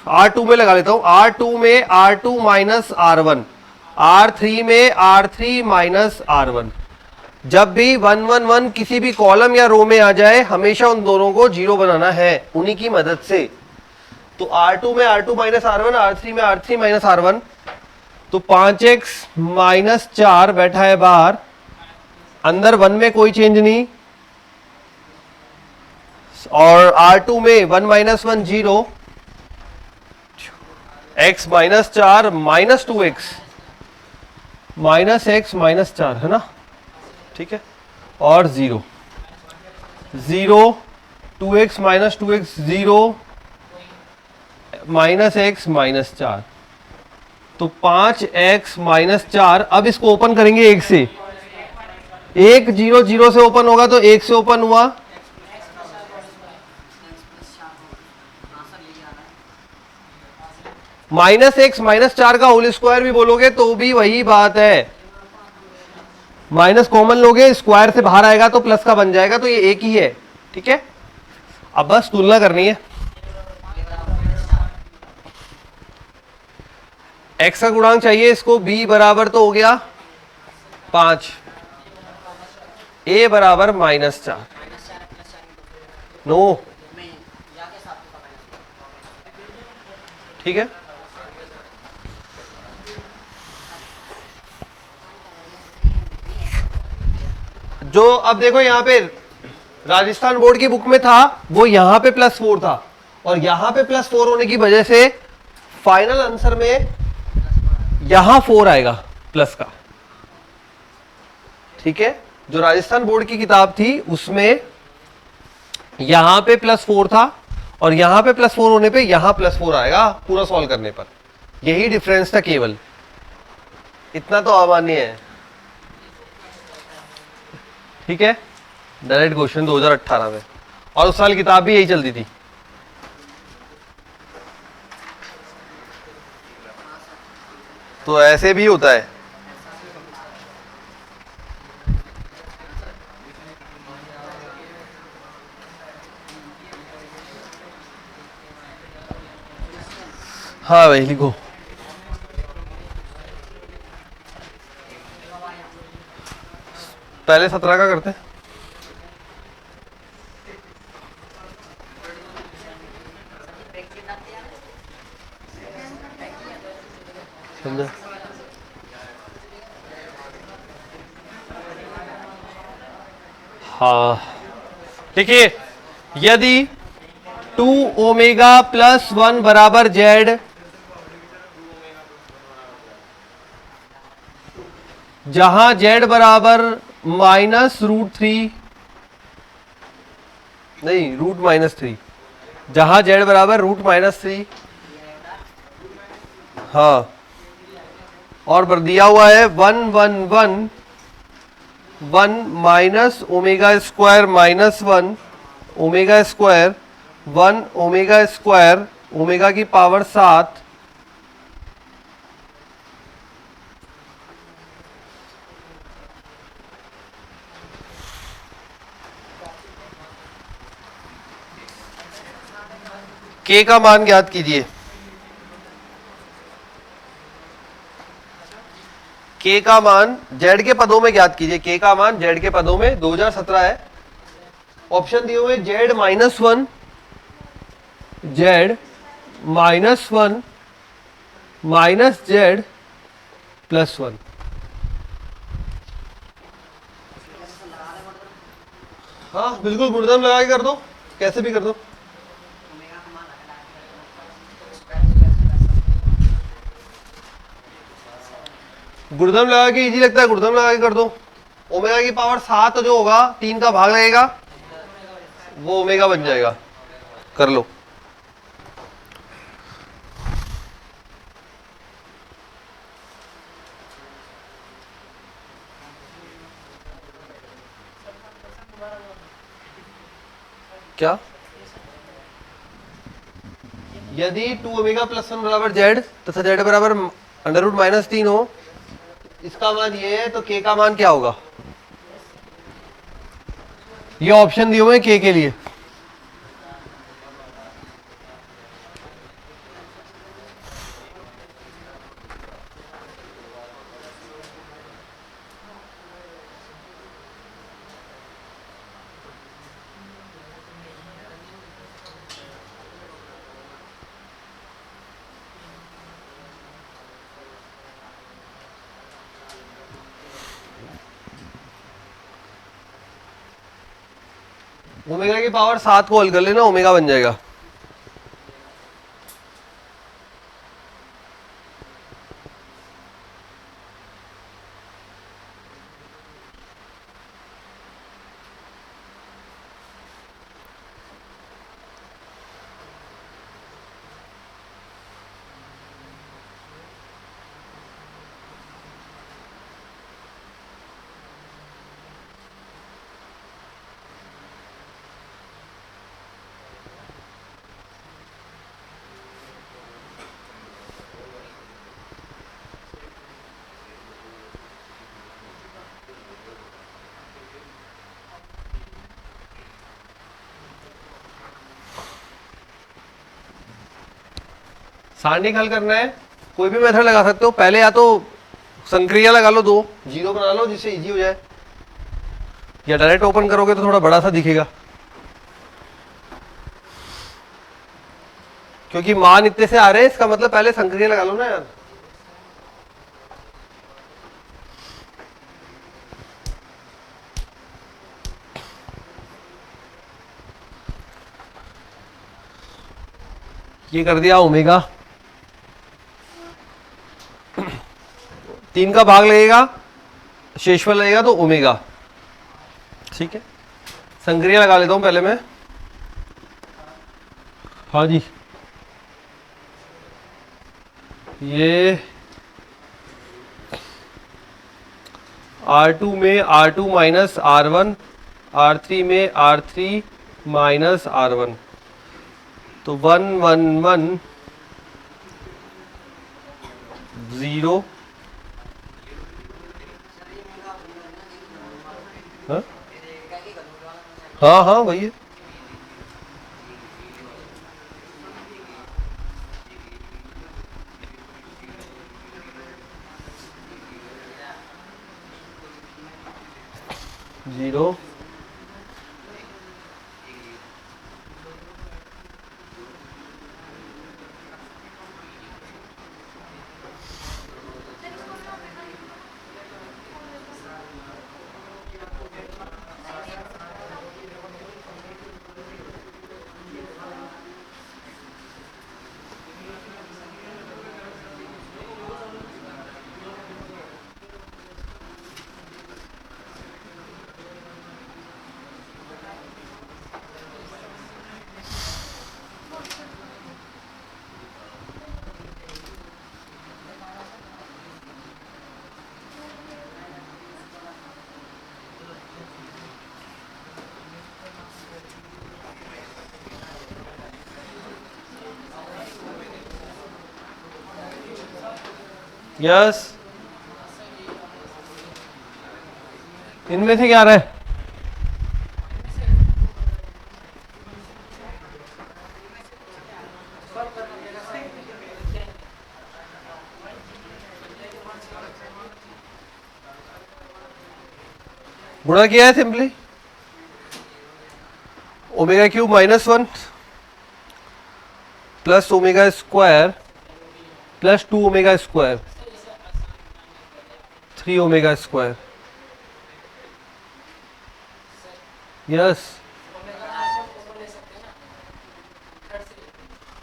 R2 में लगा लेता हूं, R2 में R2 माइनस R1, R3 में R3 माइनस R1। जब भी 1 1 1 किसी भी कॉलम या रो में आ जाए हमेशा उन दोनों को जीरो बनाना है उन्हीं की मदद से। तो R2 में R2 माइनस R1, R3 में R3 माइनस R1, तो 5x माइनस 4 बैठा है बाहर, अंदर 1 में कोई चेंज नहीं, और R2 में 1 minus 1 0, x minus 4 minus 2x minus x minus 4 है ना, ठीक है, और 0 0 2x minus 2x 0 minus x minus 4, तो 5x माइनस 4। अब इसको ओपन करेंगे 1 से, 1 0 0 से ओपन होगा तो 1 से ओपन हुआ, माइनस x माइनस 4 का होल स्क्वायर भी बोलोगे तो भी वही बात है, माइनस कॉमन लोगे स्क्वायर से बाहर आएगा तो प्लस का बन जाएगा, तो ये एक ही है, ठीक है। अब बस तुलना करनी है, x का गुणांक चाहिए इसको, b बराबर तो हो गया 5, a बराबर माइनस 4, नो, ठीक है। जो अब देखो यहां पे राजस्थान बोर्ड की बुक में था वो यहां पे +4 था, और यहां पे +4 होने की वजह से फाइनल आंसर में यहां 4 आएगा प्लस का, ठीक है। जो राजस्थान बोर्ड की किताब थी उसमें यहां पे +4 था, और यहां पे +4 होने पे यहां +4 आएगा पूरा सॉल्व करने पर, यही डिफरेंस था केवल, इतना तो अमान्य है, ठीक है। डायरेक्ट क्वेश्चन 2018 में, और उस साल किताब भी यही चलती थी। तो ऐसे भी होता है, हाँ भाई लिखो। पहले 17 का करते हैं, समझा। हाँ देखिए, यदि 2 ओमेगा प्लस 1 बराबर जेड, जहां जेड बराबर -√3, नहीं √-3, जहां जेड बराबर √-3, हाँ, और दिया हुआ है 1 1 1 1 minus omega square -1 omega square 1 omega square omega की पावर 7, के का मान ज्ञात कीजिए। के का मान जेड के पदों में ज्ञात कीजिए, के का मान जेड के पदों में 2017 है। ऑप्शन दिए हुए जेड -1, जेड -1 माइनस जेड +1, हाँ बिल्कुल गुणधर्म लगा के कर दो, कैसे भी कर दो। गुणधर्म लगा के इजी लगता है, गुणधर्म लगा के कर दो। ओमेगा की पावर 7 जो होगा 3 का भाग लगेगा वो ओमेगा बन जाएगा, कर लो। क्या, यदि 2 ओमेगा +1 बराबर जेड तथा जेड बराबर √-3 हो इसका मान ये है, तो k का मान क्या होगा? ये ऑप्शन दिए हुए हैं k के लिए। ओमेगा की पावर 7 को हल कर लेना, ओमेगा बन जाएगा। सारणी हल करना है, कोई भी मेथड लगा सकते हो। पहले या तो संक्रिया लगा लो, 2 जीरो बना लो जिससे इजी हो जाए, या डायरेक्ट ओपन करोगे तो थोड़ा बड़ा सा दिखेगा, क्योंकि मान इतने से आ रहे हैं, इसका मतलब पहले संक्रिया लगा लो ना यार। ये कर दिया ओमेगा, 3 का भाग लगेगा, शेषफल लगेगा तो ओमेगा। ठीक है, संक्रिया लगा लेता हूं पहले मैं। हाँ जी, ये R2 में R2 माइनस R1, R3 में R3 माइनस R1, तो 1 1 1 0। हाँ हाँ वही है। जीरो यस, इनमें से क्या आ रहा है? गुणा किया है simply, omega cube -1 plus omega square plus 2 omega square, 3 omega square. Yes,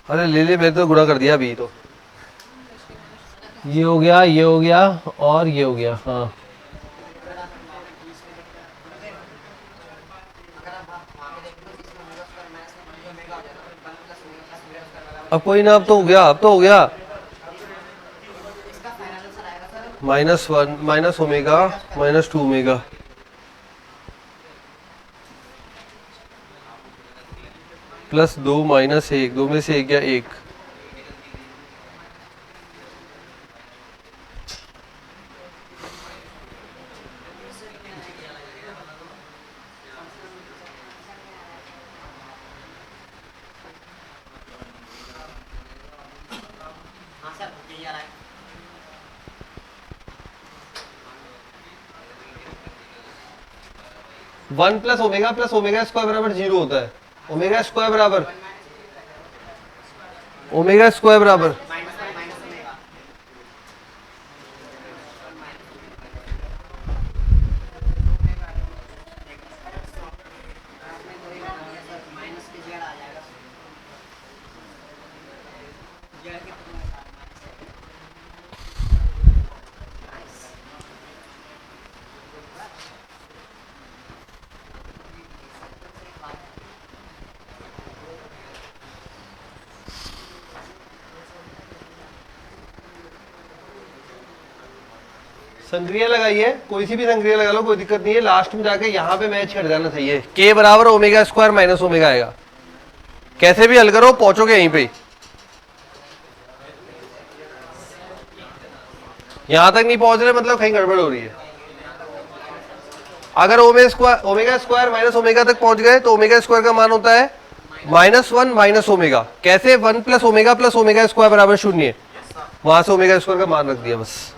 अरे ले ले, मैंने तो गुणा कर दिया अभी तो। ये हो गया, ये हो गया और ये हो गया। हाँ अब कोई ना, अब तो हो गया, अब तो हो गया। -1 माइनस ओमेगा -2 ओमेगा, प्लस 2 -1, 2 में से 1 या 1। 1 प्लस ओमेगा स्क्वायर बराबर 0 होता है। ओमेगा स्क्वायर बराबर संक्रिया लगाइए, कोई सी भी संक्रिया लगा लो, कोई दिक्कत नहीं है। लास्ट में जाके यहाँ पे मैच कर जाना चाहिए। के बराबर ओमेगा स्क्वायर माइनस ओमेगा आएगा। कैसे भी हल करो पहुंचोगे यहीं पे। यहां तक नहीं पहुंच रहे मतलब कहीं गड़बड़ हो रही है। अगर ओमेगा स्क्वायर माइनस ओमेगा तक पहुंच गए तो ओमेगा स्क्वायर का मान होता है -1 माइनस ओमेगा। कैसे? 1 प्लस ओमेगा स्क्वायर बराबर 0। वहां से ओमेगा स्क्वायर का मान रख दिया बस।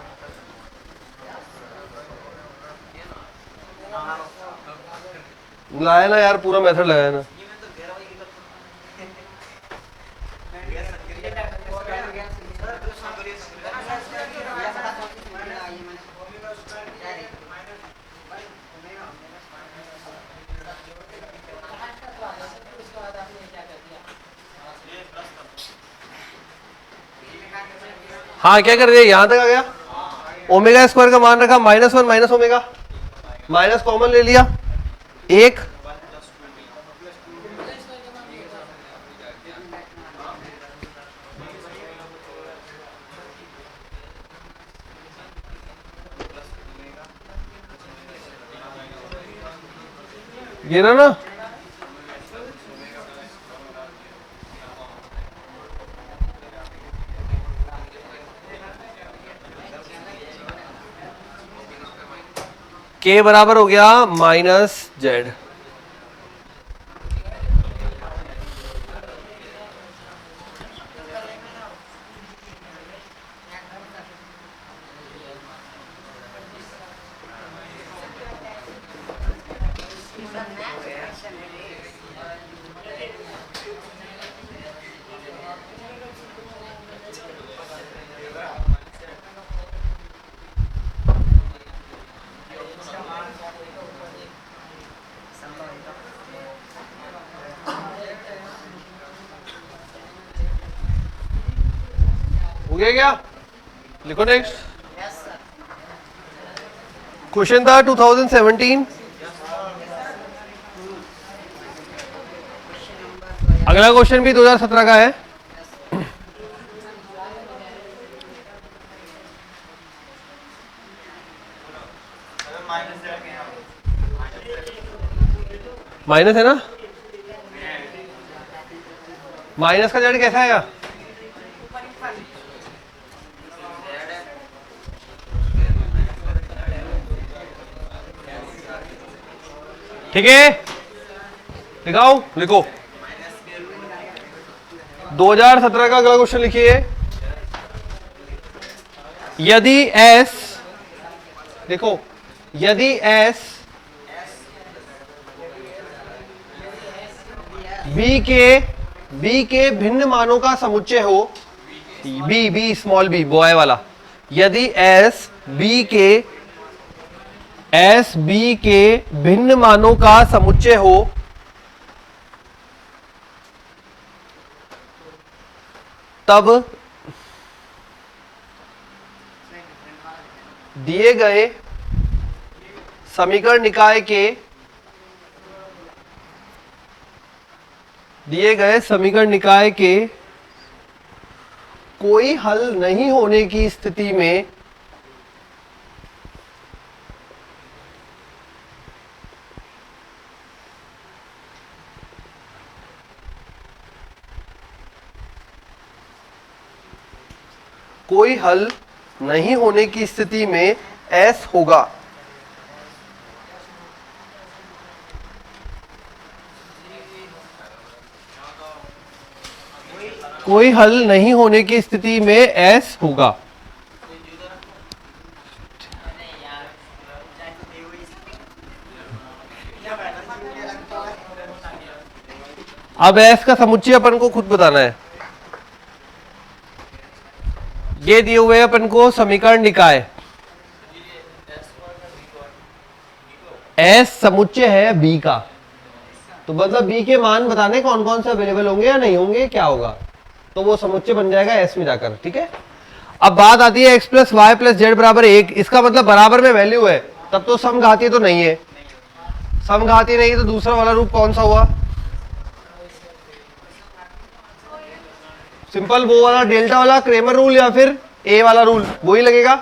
लाया ना यार, पूरा मेथड लगाया ना। हाँ क्या कर दिया, यहां तक आ गया। ओमेगा स्क्वायर का मान रखा -1 माइनस ओमेगा, माइनस कॉमन ले लिया 1। ये ना के बराबर हो गया -z। हो गया क्या? लिखो नेक्स्ट। क्वेश्चन था 2017। अगला क्वेश्चन भी 2017 का है। माइनस है ना? माइनस का जेड कैसा आएगा? ठीक है, दिखाओ, लिखो। 2017 का अगला क्वेश्चन लिखिए। यदि s, देखो, यदि s b के भिन्न मानों का समुच्चय हो, b स्मॉल b बॉय वाला, यदि s b के भिन्न मानों का समुच्चय हो, तब दिए गए समीकरण निकाय के कोई हल नहीं होने की स्थिति में S होगा। कोई हल नहीं होने की स्थिति में S होगा। अब एस का समुच्चय अपन को खुद बताना है। ये दिए हुए अपन को समीकरण निकाय, एस समुच्चय है बी का, तो मतलब बी के मान बताने कौन कौन से अवेलेबल होंगे या नहीं होंगे, क्या होगा, तो वो समुच्चय बन जाएगा एस में जाकर। ठीक है, अब बात आती है x plus y plus z बराबर 1, इसका मतलब बराबर में वैल्यू है, तब तो समघातीय तो नहीं है, समघातीय नहीं तो दूसरा वाला रूप कौन सा हुआ, सिंपल वो वाला डेल्टा वाला क्रेमर रूल या फिर ए वाला रूल, वही लगेगा।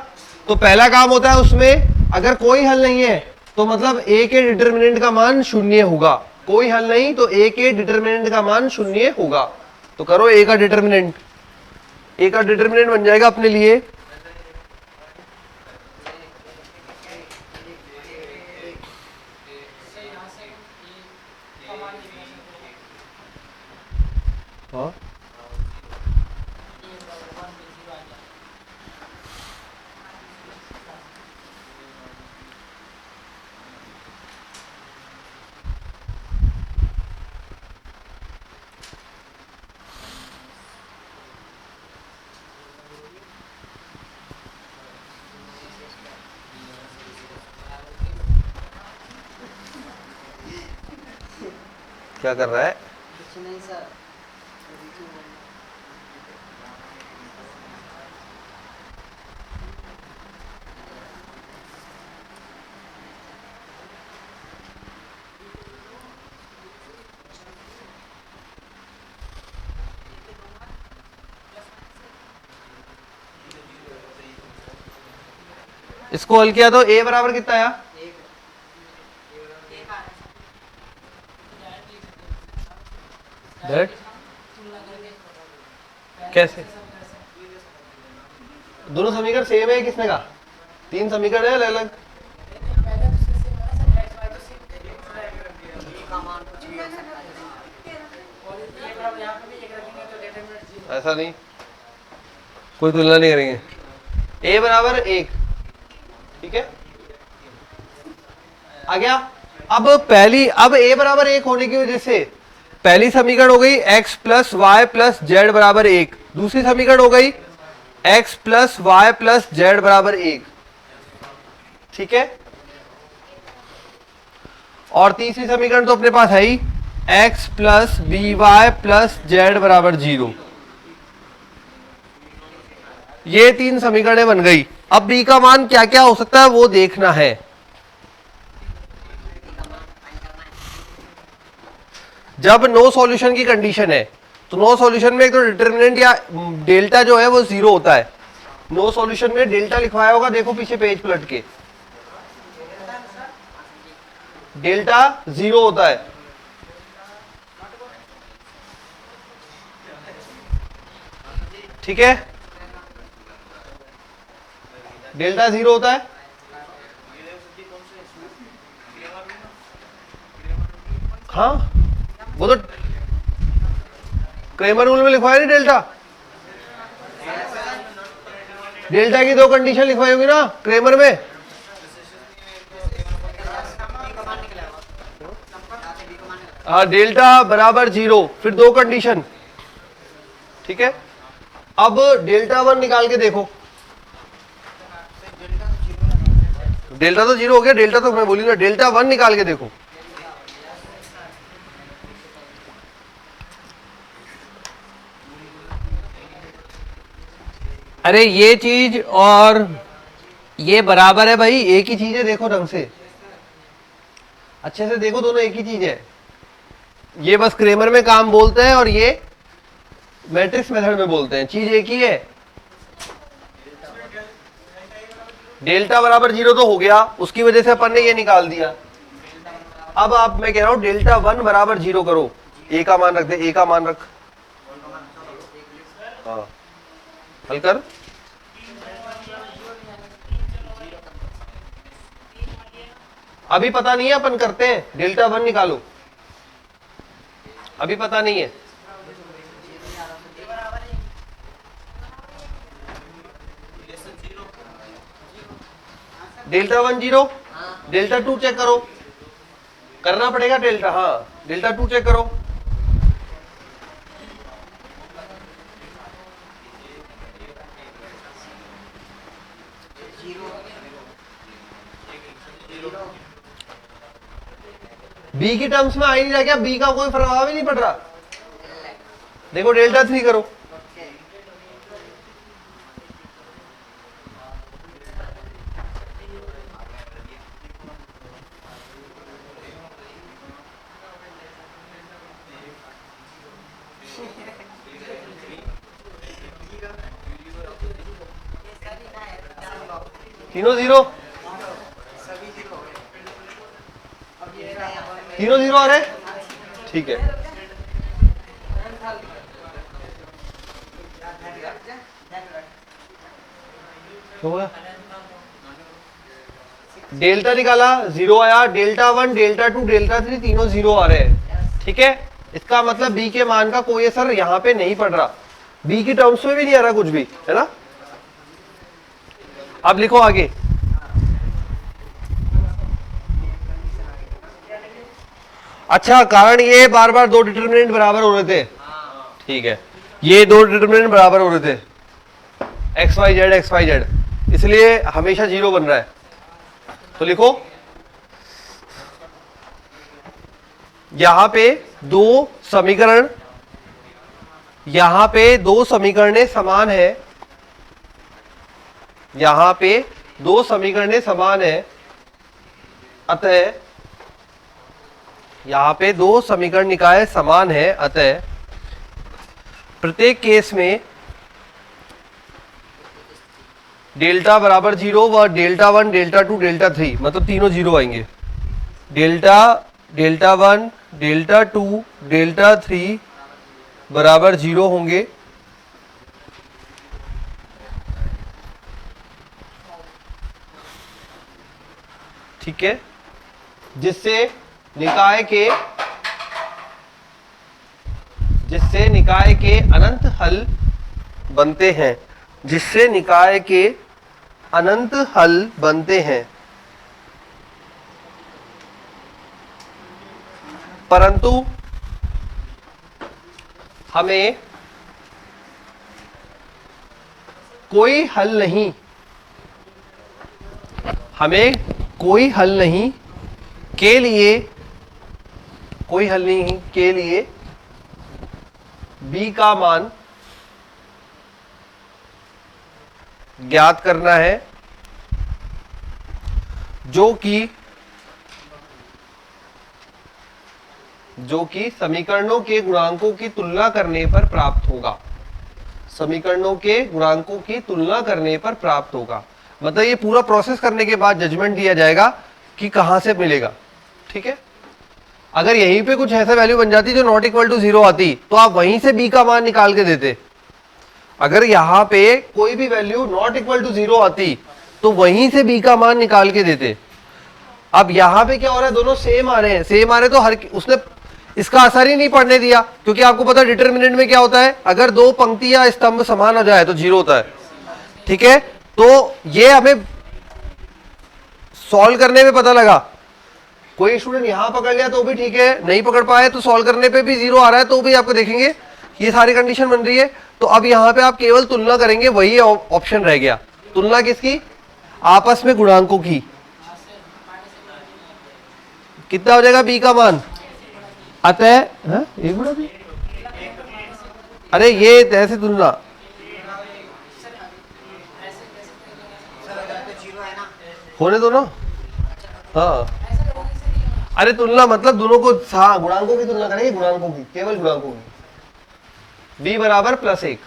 तो पहला काम होता है उसमें अगर कोई हल नहीं है तो मतलब ए के डिटरमिनेंट का मान शून्य होगा, कोई हल नहीं तो ए के डिटरमिनेंट का मान शून्य होगा। तो करो ए का डिटरमिनेंट, ए का डिटरमिनेंट बन जाएगा अपने लिए हाँ क्या कर रहा है, नहीं सर। इसको हल किया तो ए बराबर कितना आया, दैट कैसे, दोनों समीकरण सेम है, किसने कहा, तीन समीकरण है अलग अलग, ऐसा नहीं, कोई तुलना नहीं करेंगे, ए बराबर 1, ठीक है आ गया। अब अब ए बराबर 1 होने की वजह से पहली समीकरण हो गई x plus y plus z बराबर 1, दूसरी समीकरण हो गई x plus y plus z बराबर 1, ठीक है, और तीसरी समीकरण तो अपने पास है ही x plus b y plus z बराबर 0। ये तीन समीकरणें बन गई। अब b का मान क्या क्या हो सकता है वो देखना है। जब नो सॉल्यूशन की कंडीशन है तो नो सॉल्यूशन में एक तो डिटरमिनेंट या डेल्टा जो है वो 0 होता है। नो सॉल्यूशन में डेल्टा लिखवाया होगा, देखो पीछे पेज पलट के, डेल्टा 0 होता है, ठीक है, डेल्टा 0 होता है। हाँ वो तो क्रेमर रूल में लिखवाया नहीं, डेल्टा, डेल्टा की दो कंडीशन लिखवाई होगी ना क्रेमर में, हाँ डेल्टा बराबर 0 फिर दो कंडीशन, ठीक है। अब डेल्टा 1 निकाल के देखो, डेल्टा तो 0 हो गया, डेल्टा तो मैं बोली ना, डेल्टा 1 निकाल के देखो, अरे ये चीज और ये बराबर है भाई, एक ही चीज है, देखो ढंग से अच्छे से देखो, दोनों एक ही चीज है। ये बस क्रेमर में काम बोलते हैं और ये मैट्रिक्स मेथड में बोलते हैं, चीज एक ही है। डेल्टा बराबर 0 तो हो गया, उसकी वजह से अपन ने ये निकाल दिया। अब आप, मैं कह रहा हूं डेल्टा 1 बराबर 0 करो, ए का मान रख दे, ए का मान रख, हाँ हल कर, अभी पता नहीं है, अपन करते हैं, डेल्टा 1 निकालो, अभी पता नहीं है। डेल्टा 1 0, डेल्टा 2 चेक करो, करना पड़ेगा डेल्टा, हाँ डेल्टा 2 चेक करो, बी की टर्म्स में आ ही नहीं रहा क्या? बी का कोई प्रभाव ही नहीं पड़ रहा। देखो डेल्टा 3 करो, तीनों जीरो, तीनों जीरो आ रहे, ठीक है। क्या हुआ? डेल्टा निकाला, जीरो आया, डेल्टा 1, डेल्टा 2, डेल्टा 3 तीनों जीरो आ रहे हैं, ठीक है। इसका मतलब बी के मान का कोई असर यहां पे नहीं पड़ रहा, बी की टर्म्स में भी नहीं आ रहा कुछ भी, है ना। अब लिखो आगे, अच्छा कारण ये बार बार दो डिटरमिनेंट बराबर हो रहे थे, ठीक है, ये दो डिटरमिनेंट बराबर हो रहे थे एक्स वाई जेड, इसलिए हमेशा जीरो बन रहा है। तो लिखो यहां पे दो समीकरण, यहां पे दो समीकरणें समान है, यहां पे दो समीकरणें समान है, अतः यहां पे दो समीकरण निकाय समान है, अतः प्रत्येक केस में डेल्टा बराबर जीरो व डेल्टा 1, डेल्टा 2, डेल्टा 3 मतलब तीनों जीरो आएंगे। डेल्टा 1, डेल्टा 2, डेल्टा 3 बराबर जीरो होंगे, ठीक है, जिससे निकाय के अनंत हल बनते हैं, जिससे निकाय के अनंत हल बनते हैं। परंतु हमें कोई हल नहीं के लिए b का मान ज्ञात करना है, जो कि समीकरणों के गुणांकों की तुलना करने पर प्राप्त होगा, समीकरणों के गुणांकों की तुलना करने पर प्राप्त होगा। मतलब ये पूरा प्रोसेस करने के बाद जजमेंट दिया जाएगा कि कहां से मिलेगा, ठीक है। अगर यहीं पे कुछ ऐसा वैल्यू बन जाती जो नॉट इक्वल टू जीरो आती तो आप वहीं से b का मान निकाल के देते। अगर यहां पे कोई भी value not equal to zero आती तो वहीं से b का मान निकाल के देते। अब यहां पे क्या हो रहा है, दोनों सेम आ रहे हैं, सेम आ रहे तो उसने इसका असर ही नहीं पड़ने दिया, क्योंकि आपको पता है डिटरमिनेंट में क्या होता है, अगर दो पंक्ति या स्तंभ समान हो जाए तो जीरो होता है, ठीक है। तो ये हमें सॉल्व करने में पता लगा। कोई स्टूडेंट यहां पकड़ लिया तो भी ठीक है, नहीं पकड़ पाए तो सॉल्व करने पे भी जीरो आ रहा है तो भी आपको देखेंगे ये सारी कंडीशन बन रही है। तो अब यहां पे आप केवल तुलना करेंगे, वही ऑप्शन रह गया। तुलना किसकी? आपस में गुणांकों की। कितना हो जाएगा b का मान? अतः एक बड़ा भी, अरे ये ऐसे तुलना होने दो ना, हाँ। अरे तुलना मतलब दोनों को, हाँ गुणांकों की तुलना करेंगे, गुणांकों की, केवल गुणांकों की। b बराबर +1,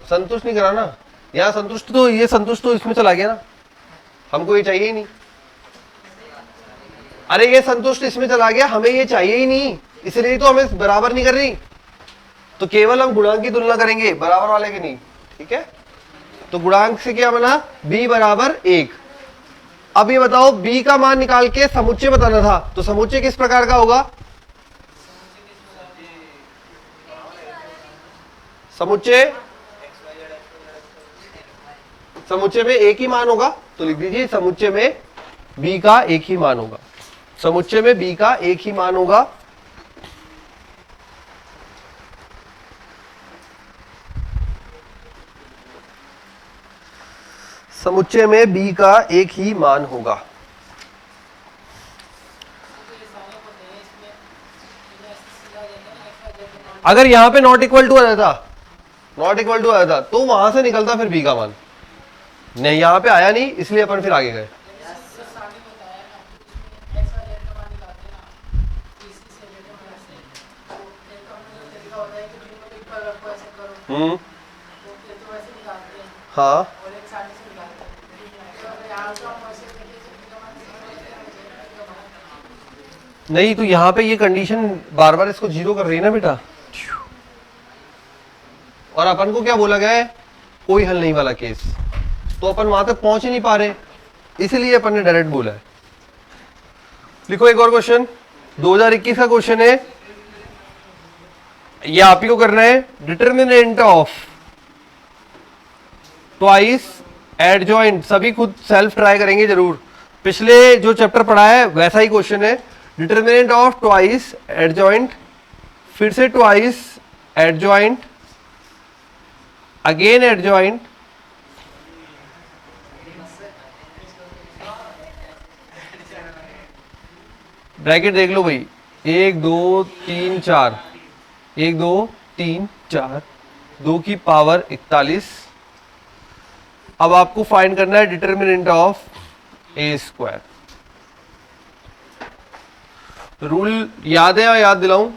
संतुष्ट नहीं कराना यहाँ, संतुष्ट तो ये संतुष्ट तो इसमें चला गया ना, हमको ये चाहिए ही नहीं। अरे ये संतुष्ट इसमें चला गया, हमें ये चाहिए ही नहीं, इसलिए तो हमें बराबर नहीं कर रही, तो केवल हम गुणांक की तुलना करेंगे, बराबर वाले की नहीं, ठीक है। तो गुणांक से क्या बना? b बराबर 1। अब ये बताओ b का मान निकाल के समुच्चय बताना था, तो समुच्चय किस प्रकार का होगा? समुच्चय में एक ही मान होगा, तो लिख दीजिए समुच्चय में b का एक ही मान होगा, समुच्चय में b का एक ही मान होगा। समुच्चय में बी का एक ही मान होगा। अगर यहां पे नॉट इक्वल टू आ जाता, नॉट इक्वल टू आया था तो वहां से निकलता फिर बी का मान, नहीं यहां पे आया नहीं इसलिए अपन फिर आगे गए। हाँ नहीं तो यहां पे ये कंडीशन बार बार इसको जीरो कर रही है ना बेटा, और अपन को क्या बोला गया है, कोई हल नहीं वाला केस, तो अपन वहां तक पहुंच ही नहीं पा रहे, इसलिए अपन ने डायरेक्ट बोला है। लिखो एक और क्वेश्चन, 2021 का क्वेश्चन है, ये आप ही को करना है। डिटर्मिनेंट ऑफ ट्वाइस एडजॉइंट, सभी खुद सेल्फ ट्राई करेंगे जरूर, पिछले जो चैप्टर पढ़ा है वैसा ही क्वेश्चन है। डिटर्मिनेंट ऑफ ट्वाइस एडजॉइंट, फिर से twice adjoint, again adjoint, bracket देख लो भाई, 1 2 3 4, 1 2 3 4, 2 की पावर 41। अब आपको फाइंड करना है determinant of A square. Rule याद है या याद दिलाऊं?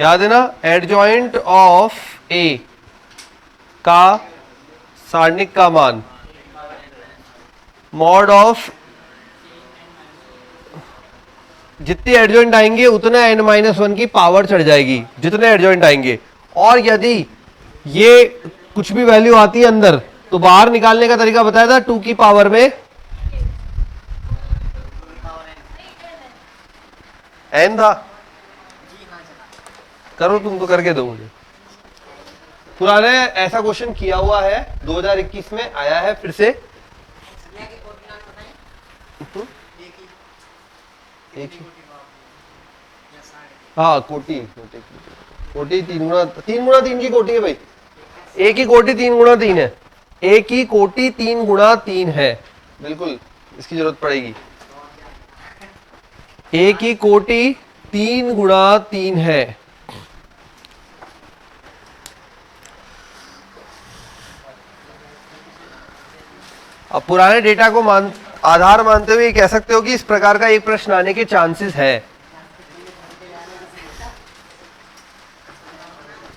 याद है ना, एडजॉइंट ऑफ ए का सारणिक का मान मॉड ऑफ, जितने एडजॉइंट आएंगे उतना n-1 की पावर चढ़ जाएगी, जितने एडजॉइंट आएंगे, और यदि ये कुछ भी वैल्यू आती है अंदर तो बाहर निकालने का तरीका बताया था, 2 की पावर में n था। करो तुम तो, करके दो मुझे, पुराने ऐसा क्वेश्चन किया हुआ है, 2021 में आया है फिर से। एक ही, हाँ कोटि 3 गुणा 3 की कोटि है भाई, एक ही कोटि 3 गुणा 3 है, एक ही कोटि 3 गुणा 3 है, बिल्कुल इसकी जरूरत पड़ेगी। एक ही कोटि 3 गुणा 3 है। अब पुराने डेटा को आधार मानते हुए कह सकते हो कि इस प्रकार का एक प्रश्न आने के चांसेस है।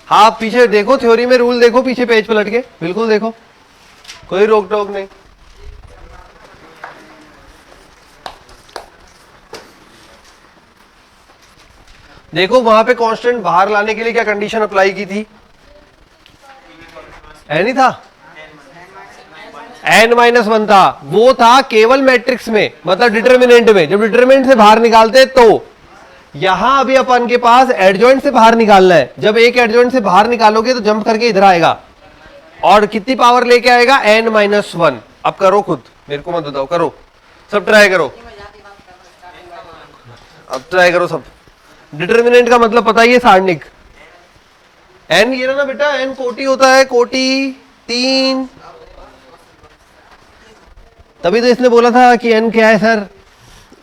हाँ पीछे देखो, थ्योरी में रूल देखो, पीछे पेज पलट के बिल्कुल देखो, कोई रोक टोक नहीं। देखो वहां पे कांस्टेंट बाहर लाने के लिए क्या कंडीशन अप्लाई की थी, है नहीं था, n-1 था, वो था केवल मैट्रिक्स में, मतलब डिटर्मिनेंट में। जब डिटर्मिनेंट से बाहर निकालते तो यहां अभी अपन के पास एडजॉइंट से बाहर निकालना है, जब एक एडजॉइंट से बाहर निकालोगे तो जंप करके इधर आएगा, और कितनी पावर लेके आएगा, n-1। अब करो खुद, मेरे को मत बताओ, करो सब, ट्राई करो, अब ट्राई करो सब। डिटर्मिनेंट का मतलब पता ही है, सारणिक n, ये ना बेटा n कोटि होता है, कोटि 3, तभी तो इसने बोला था कि n क्या है सर,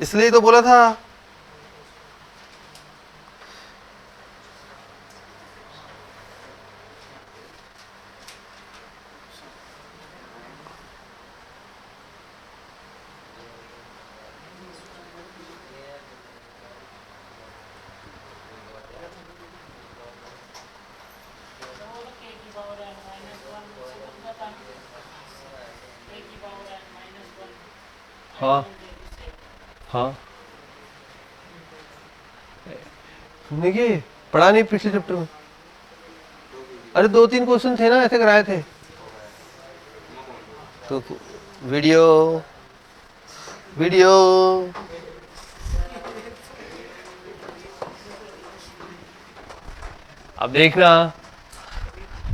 इसलिए तो बोला था। हाँ हाँ देखिए, पढ़ा नहीं पिछले चैप्टर में, अरे 2-3 क्वेश्चन थे ना ऐसे कराए थे, तो वीडियो वीडियो अब देखना।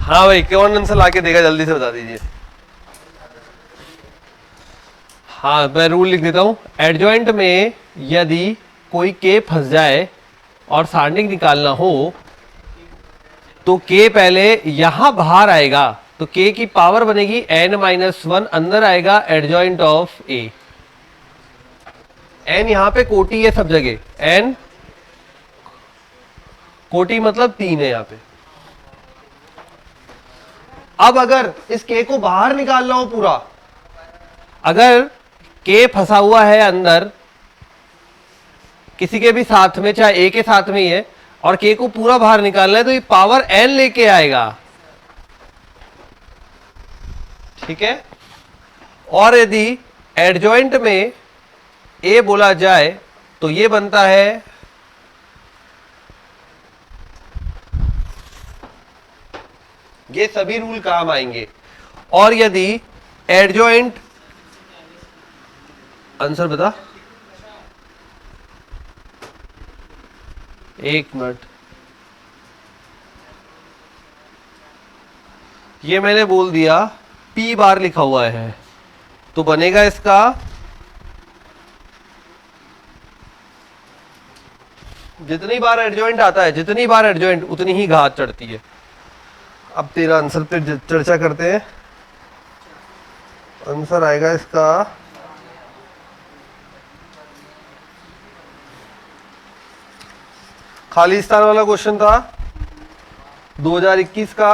हाँ भाई, कौन आंसर लाके देगा जल्दी से बता दीजिए। हाँ मैं रूल लिख देता हूं, एडजॉइंट में यदि कोई के फंस जाए और सारणिक निकालना हो तो के पहले यहां बाहर आएगा, तो तो k की पावर बनेगी n-1, अंदर आएगा एडजॉइंट ऑफ a। n यहां पे कोटि है सब जगह, n कोटि मतलब 3 है यहां पे। अब अगर इस k को बाहर निकालना हो पूरा, अगर k फंसा हुआ है अंदर किसी के भी साथ में, चाहे a के साथ में ही है, और k को पूरा बाहर निकालना है तो ये पावर n लेके आएगा, ठीक है। और यदि एडजॉइंट में a बोला जाए तो ये बनता है ये सभी रूल काम आएंगे। और यदि एडजॉइंट, आंसर बता, एक मिनट, ये मैंने बोल दिया p बार लिखा हुआ है तो बनेगा इसका जितनी बार एडजॉइंट आता है, जितनी बार एडजॉइंट उतनी ही घात चढ़ती है। अब तेरा आंसर पे चर्चा करते हैं। आंसर आएगा इसका खालिस्तान वाला क्वेश्चन था 2021 का,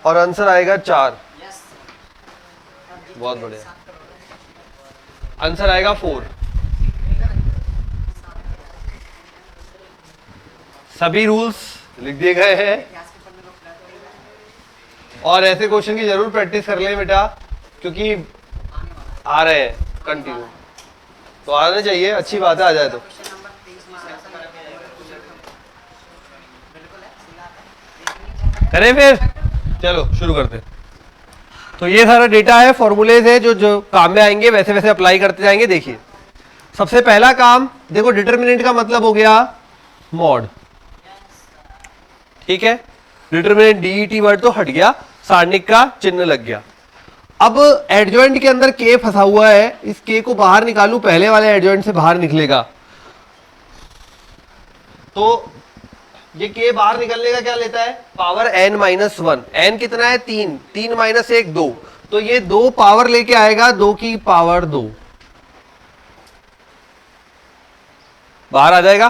और आंसर आएगा 4। बहुत बढ़िया, आंसर आएगा 4। सभी रूल्स लिख दिए गए हैं और ऐसे क्वेश्चन की जरूर प्रैक्टिस कर लें बेटा, क्योंकि आ रहे हैं कंटिन्यू, तो आने चाहिए, अच्छी बात है आ जाए तो। करें फिर, चलो शुरू करते हैं। तो ये सारा डेटा है, फॉर्मूलेज है जो काम में आएंगे, वैसे वैसे अप्लाई करते जाएंगे। देखिए सबसे पहला काम देखो, डिटर्मिनेंट का मतलब हो गया मॉड, ठीक है। डिटर्मिनेंट DET वर्ड तो हट गया, सारणिक का चिन्ह लग गया। अब एडजॉइंट के अंदर k फंसा हुआ है, इस k को बाहर निकालूं, पहले वाले एडजॉइंट से बाहर निकलेगा, तो ये k बाहर निकलने का क्या लेता है, पावर n-1। n कितना है, 3, 3 माइनस 1 2, तो ये 2 पावर लेके आएगा, 2 की पावर 2 बाहर आ जाएगा।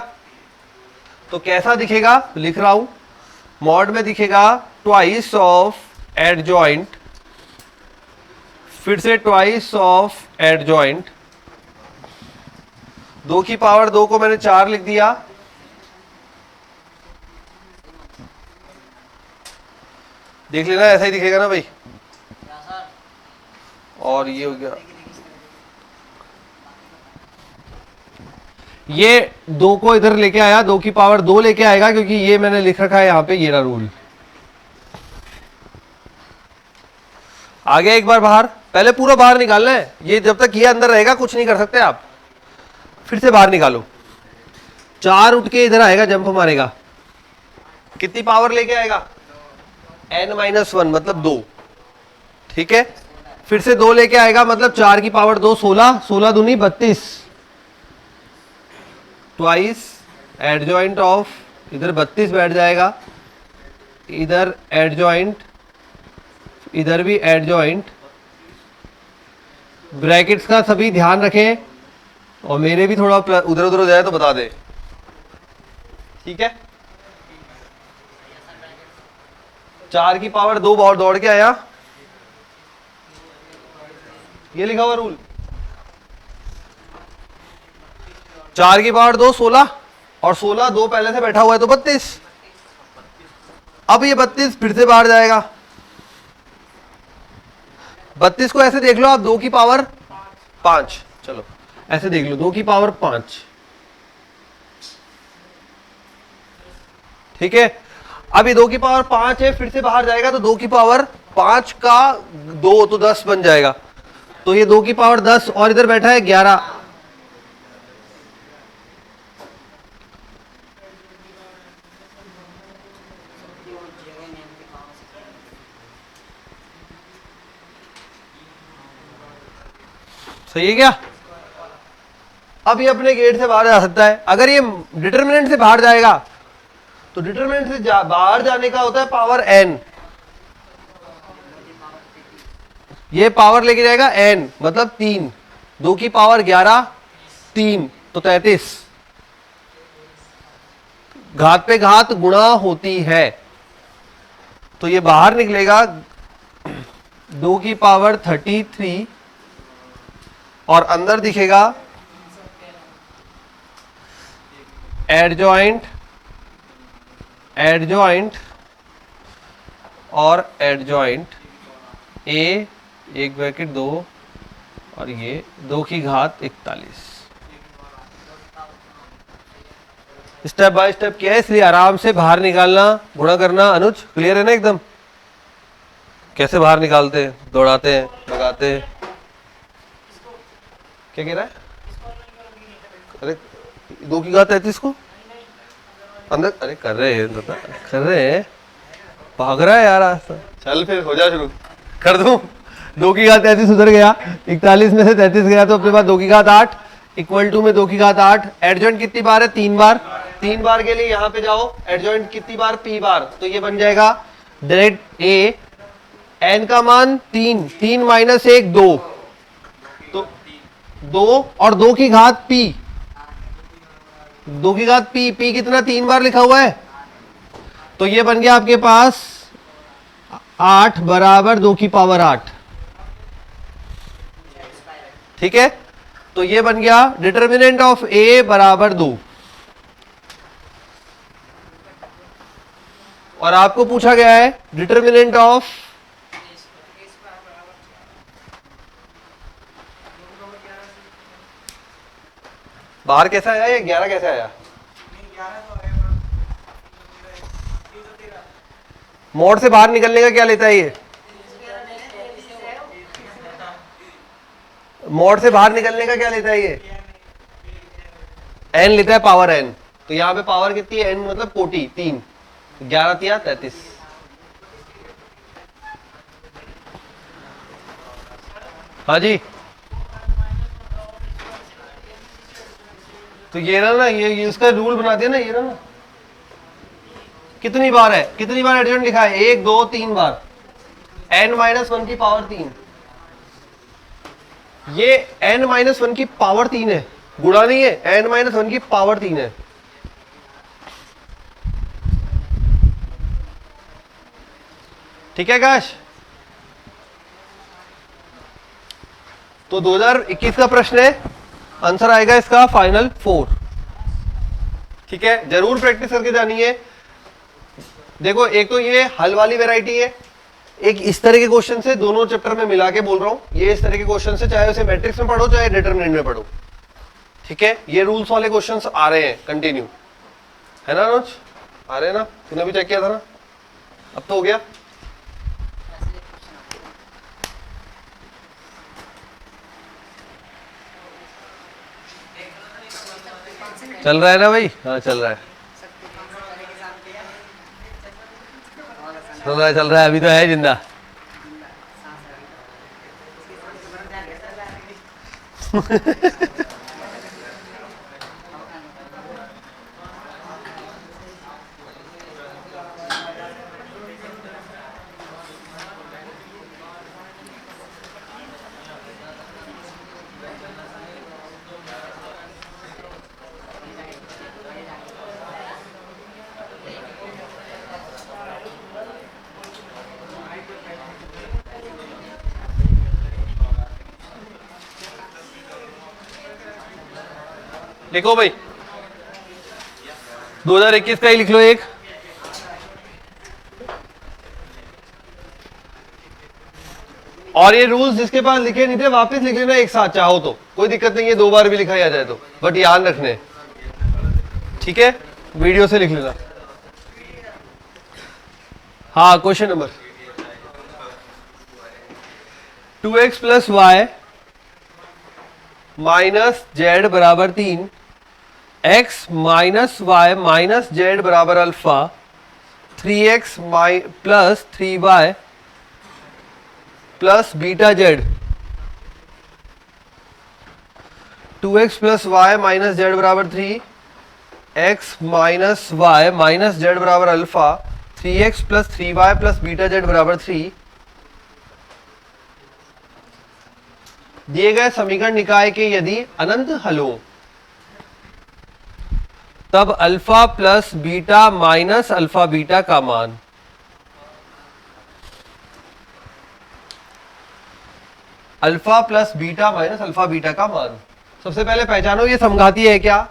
तो कैसा दिखेगा, लिख रहा हूं, मॉड में दिखेगा ट्वाइस ऑफ एडजॉइंट, फिर से ट्वाइस ऑफ एडजॉइंट, 2 की पावर 2 को मैंने 4 लिख दिया, देख लेना ऐसा ही दिखेगा ना भाई। और ये हो गया, ये 2 को इधर लेके आया, 2 की पावर 2 लेके आएगा, क्योंकि ये मैंने लिख रखा है यहां पे, ये रहा रूल। आ गया एक बार बाहर, पहले पूरा बाहर निकालना है, ये जब तक ये अंदर रहेगा कुछ नहीं कर सकते आप। फिर से बाहर निकालो, 4 उठ के इधर आएगा, जंप मारेगा, कितनी पावर लेके आएगा, n-1 मतलब 2, ठीक है। फिर से 2 लेके आएगा, मतलब 4 की पावर 2 16, 16 दूनी 32, ट्वाइस एडजॉइंट ऑफ, इधर 32 बैठ जाएगा, इधर एडजॉइंट, इधर भी एडजॉइंट, ब्रैकेट्स का सभी ध्यान रखें, और मेरे भी थोड़ा उधर उधर हो जाए तो बता दे, ठीक है। 4 की पावर 2 बार दौड़ के आया, ये लिखा हुआ रूल, 4 की पावर 2 16, और 16 2 पहले से बैठा हुआ है तो 32। अब ये 32 फिर से बाहर जाएगा, 32 को ऐसे देख लो आप, 2 की पावर 5, चलो ऐसे देख लो, 2 की पावर 5, ठीक है। अब ये 2 की पावर 5 है, फिर से बाहर जाएगा, तो 2 की पावर 5 का 2 तो 10 बन जाएगा, तो ये 2 की पावर 10, और इधर बैठा है 11, सही है क्या। अब ये अपने गेट से बाहर जा सकता है, अगर ये डिटर्मिनेंट से बाहर जाएगा तो डिटरमिनेंट से बाहर जाने का होता है पावर n, ये पावर लेके जाएगा n मतलब 3, 2 की पावर 11, 3 तो 33, घात पे घात गुणा होती है तो ये बाहर निकलेगा 2 की पावर 33 और अंदर दिखेगा एडजॉइंट एडजॉइंट और एडजॉइंट ए, एक ब्रैकेट 2 और ये 2 की घात 41। स्टेप बाय स्टेप किया है इसलिए आराम से बाहर निकालना, गुणा करना। अनुज क्लियर है ना एकदम? कैसे बाहर निकालते हैं, दौड़ाते हैं, लगाते हैं, क्या कह रहा है? अरे 2 की घात 33 को अंदर, अरे कर रहे हैं, भाग रहा है यार आज तो। चल फिर हो जा शुरू, कर दूं। 2 की घात 33 उधर गया, 41 में से 33 गया तो अपने पास 2 की घात 8 इक्वल टू में 2 की घात 8। एडजॉइंट कितनी बार है? 3 बार। 3 बार के लिए यहां पे जाओ, एडजॉइंट कितनी बार? p बार, तो ये बन जाएगा डायरेक्ट a, n का मान 3, 3 माइनस 1 2, तो 2 और 2 की घात p, 2 की घात p, p कितना? 3 बार लिखा हुआ है, तो ये बन गया आपके पास 8 बराबर 2 की पावर 8। ठीक है, तो ये बन गया डिटर्मिनेंट ऑफ a बराबर 2। और आपको पूछा गया है डिटर्मिनेंट ऑफ बाहर कैसा आया या 11 कैसे आया? मोड से बाहर निकलने का क्या लेता है ये? मोड से बाहर निकलने का क्या लेता है ये? n लेता है, पावर n। तो यहां पे पावर कितनी है? n मतलब कोटि 3, 11 तिया 33। हाँ जी, तो ये ना ये उसका रूल बना दिया ना, ये ना कितनी बार है, कितनी बार एडजॉइंट लिखा है? 1 2 3 बार, n-1 की पावर 3, ये n-1 की पावर 3 है, गुणा नहीं है, n-1 की पावर 3 है। ठीक है काश? तो 2021 का प्रश्न है, आंसर आएगा इसका फाइनल 4। ठीक है, जरूर प्रैक्टिस करके जानी है। देखो एक तो ये हल वाली वैरायटी है, एक इस तरह के क्वेश्चन से, दोनों चैप्टर में मिला के बोल रहा हूं, ये इस तरह के क्वेश्चन से, चाहे उसे मैट्रिक्स में पढ़ो चाहे डिटरमिनेंट में पढ़ो। ठीक है, ये रूल्स वाले क्वेश्चंस आ रहे हैं कंटिन्यू, है ना अनुज? आ रहे हैं ना? तूने भी चेक किया था ना? अब तो हो गया। चल रहा है ना भाई? हाँ चल रहा है, चल रहा है, अभी तो है जिंदा। लिखो भाई, 2021 का ही लिख लो एक। और ये रूल्स जिसके पास लिखे नहीं थे वापस लिख लेना एक साथ, चाहो तो कोई दिक्कत नहीं है, 2 बार भी लिखा आ जाए तो, बट याद रखने। ठीक है, वीडियो से लिख लेना। हाँ, question number 2x plus Y minus Z बराबर 3, x minus Y minus Z बराबर alpha, 3x plus 3y plus beta Z, 2x plus Y minus Z बराबर 3, x minus Y minus Z बराबर alpha 3x plus 3y plus beta Z बराबर 3 दिए गए समीकरण निकाय के यदि अनंत हल हो तब alpha plus beta minus alpha beta का मान। Alpha plus beta minus alpha beta का मान। सबसे पहले पहचानो ये समघातीय है क्या,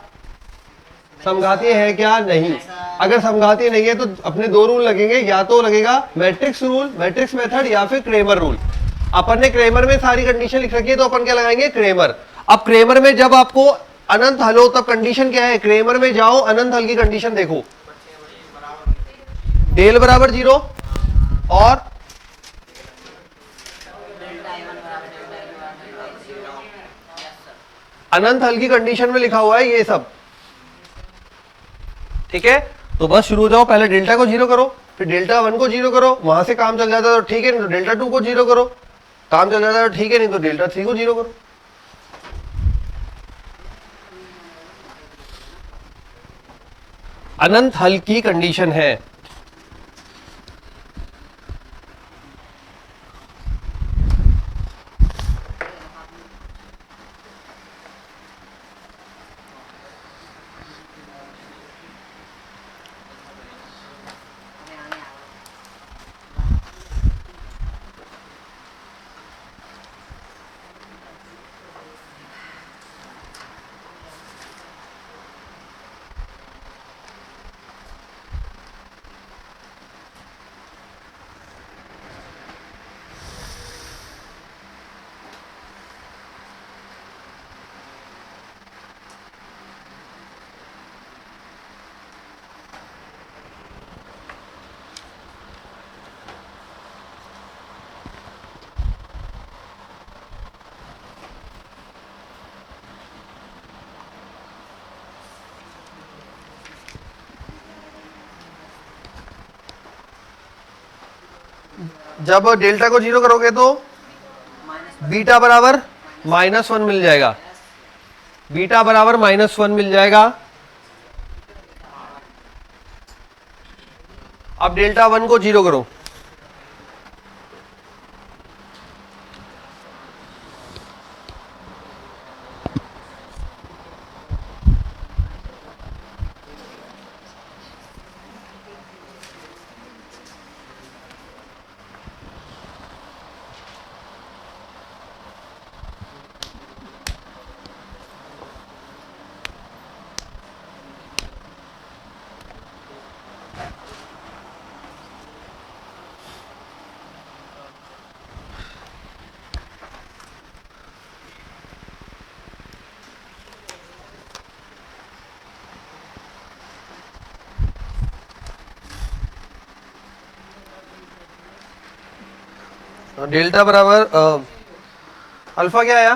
समघातीय है क्या नहीं। अगर समघातीय नहीं है तो अपने दो रूल लगेंगे, या तो लगेगा मैट्रिक्स रूल मैट्रिक्स मेथड या फिर क्रेमर रूल। अपन ने क्रेमर में सारी कंडीशन लिख रखी है तो अपन क्या लगाएंगे क्रेमर। अब क्रेमर में जब आपको अनंत हल हो तब कंडीशन क्या है, क्रेमर में जाओ अनंत हल की कंडीशन देखो, डेल बराबर 0 और अनंत हल की कंडीशन में लिखा हुआ है ये सब, ठीक है। तो बस शुरू हो जाओ, पहले डेल्टा को 0 करो, फिर डेल्टा 1 को 0 करो, वहां से काम चल जाता है तो ठीक है, नहीं तो डेल्टा 2 को 0 करो, काम चल जाता है तो ठीक है, नहीं तो डेल्टा 3 को 0 करो। अनंत हल की कंडीशन है। जब डेल्टा को 0 करोगे तो बीटा बराबर -1 मिल जाएगा, बीटा बराबर -1 मिल जाएगा। अब डेल्टा 1 को 0 करो, डेल्टा बराबर अल्फा क्या आया,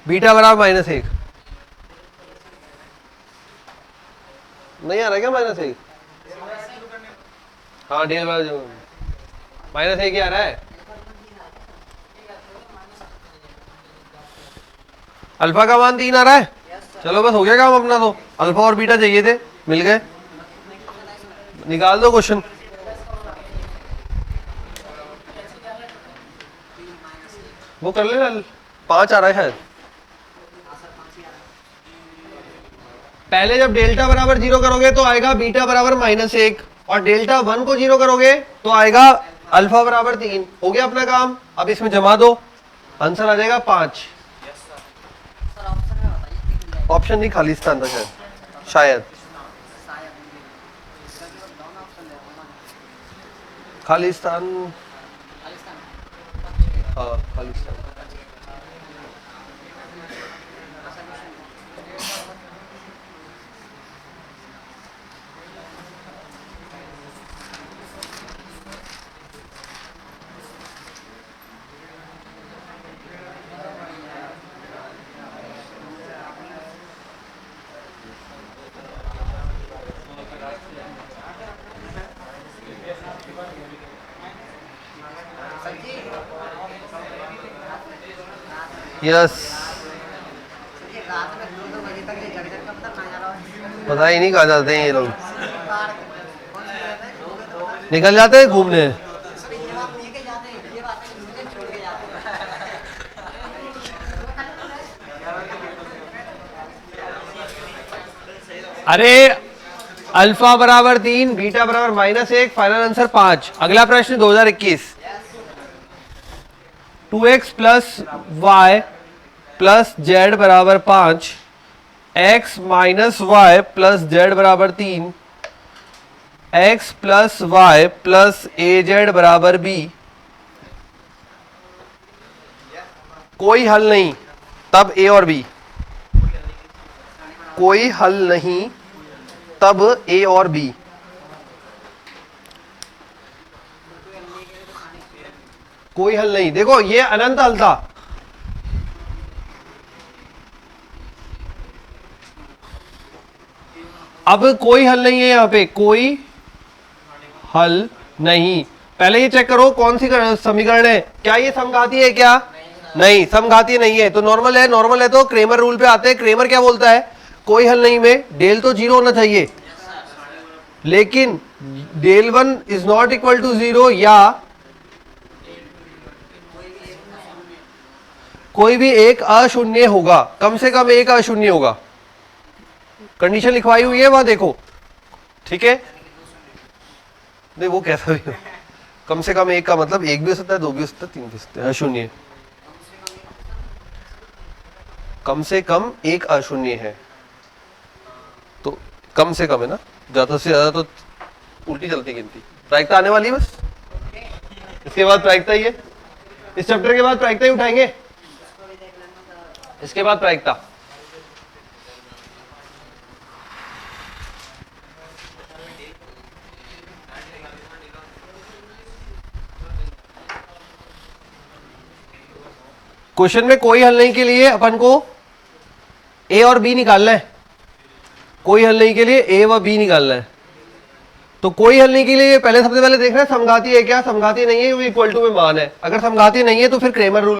बीटा बराबर -1 नहीं आ रहा क्या -1? हाँ डेल बराबर -1 ही आ रहा है। अल्फा का मान 3 आ रहा है, चलो बस हो गया काम अपना। तो अल्फा और बीटा चाहिए थे, मिल गए, निकाल दो क्वेश्चन। वो कर लेना, 5 आ रहा है शायद। पहले जब डेल्टा बराबर 0 करोगे तो आएगा बीटा बराबर -1 और डेल्टा 1 को 0 करोगे तो आएगा अल्फा बराबर 3। हो गया अपना काम। अब इसमें जमा दो, आंसर आ जाएगा 5। ऑप्शन नहीं, खालिस्तान था शायद खालिस्तान, हाँ खालिस्तान। यस पता ही नहीं कहाँ जाते हैं ये लोग, निकल जाते हैं घूमने। अरे अल्फा बराबर 3, बीटा बराबर -1, फाइनल आंसर 5। अगला प्रश्न 2021। 2x plus y plus z बराबर 5, x minus y plus z बराबर 3, x plus y plus A z बराबर b। कोई हल नहीं, तब a और b। कोई हल नहीं, तब a और b। कोई हल नहीं, देखो ये अनंत हल था। अब कोई हल नहीं है, यहां पे कोई हल नहीं। पहले ये चेक करो कौन सी समीकरण है, क्या ये समघाती है क्या? नहीं, समघाती नहीं है, तो नॉर्मल है। नॉर्मल है तो क्रेमर रूल पे आते हैं। क्रेमर क्या बोलता है, कोई हल नहीं में डेल तो 0 होना चाहिए, लेकिन del 1 is not equal to 0 या कोई भी एक अशून्य होगा, कम से कम एक अशून्य होगा। कंडीशन लिखवाई हुई है वहां देखो, ठीक है। नहीं वो कैसा भी हो, कम से कम एक का मतलब एक भी हो सकता है, दो भी हो सकता है, तीन भी हो सकता है। अशून्य, कम से कम एक अशून्य है, तो कम से कम है ना, ज्यादा से ज्यादा तो उल्टी चलती गिनती। प्रायिकता आने वाली है बस, इसके बाद प्रायिकता ही है। इस चैप्टर के बाद प्रायिकता ही उठाएंगे, इसके बाद प्रायिकता। क्वेश्चन में कोई हल नहीं के लिए अपन को ए और बी निकालना है। कोई हल नहीं के लिए ए व बी निकालना है। तो कोई हल नहीं के लिए पहले सबसे पहले देखना है समघाती है क्या, समघाती नहीं है, वो इक्वल टू में मान है। अगर समघाती नहीं है तो फिर क्रेमर रूल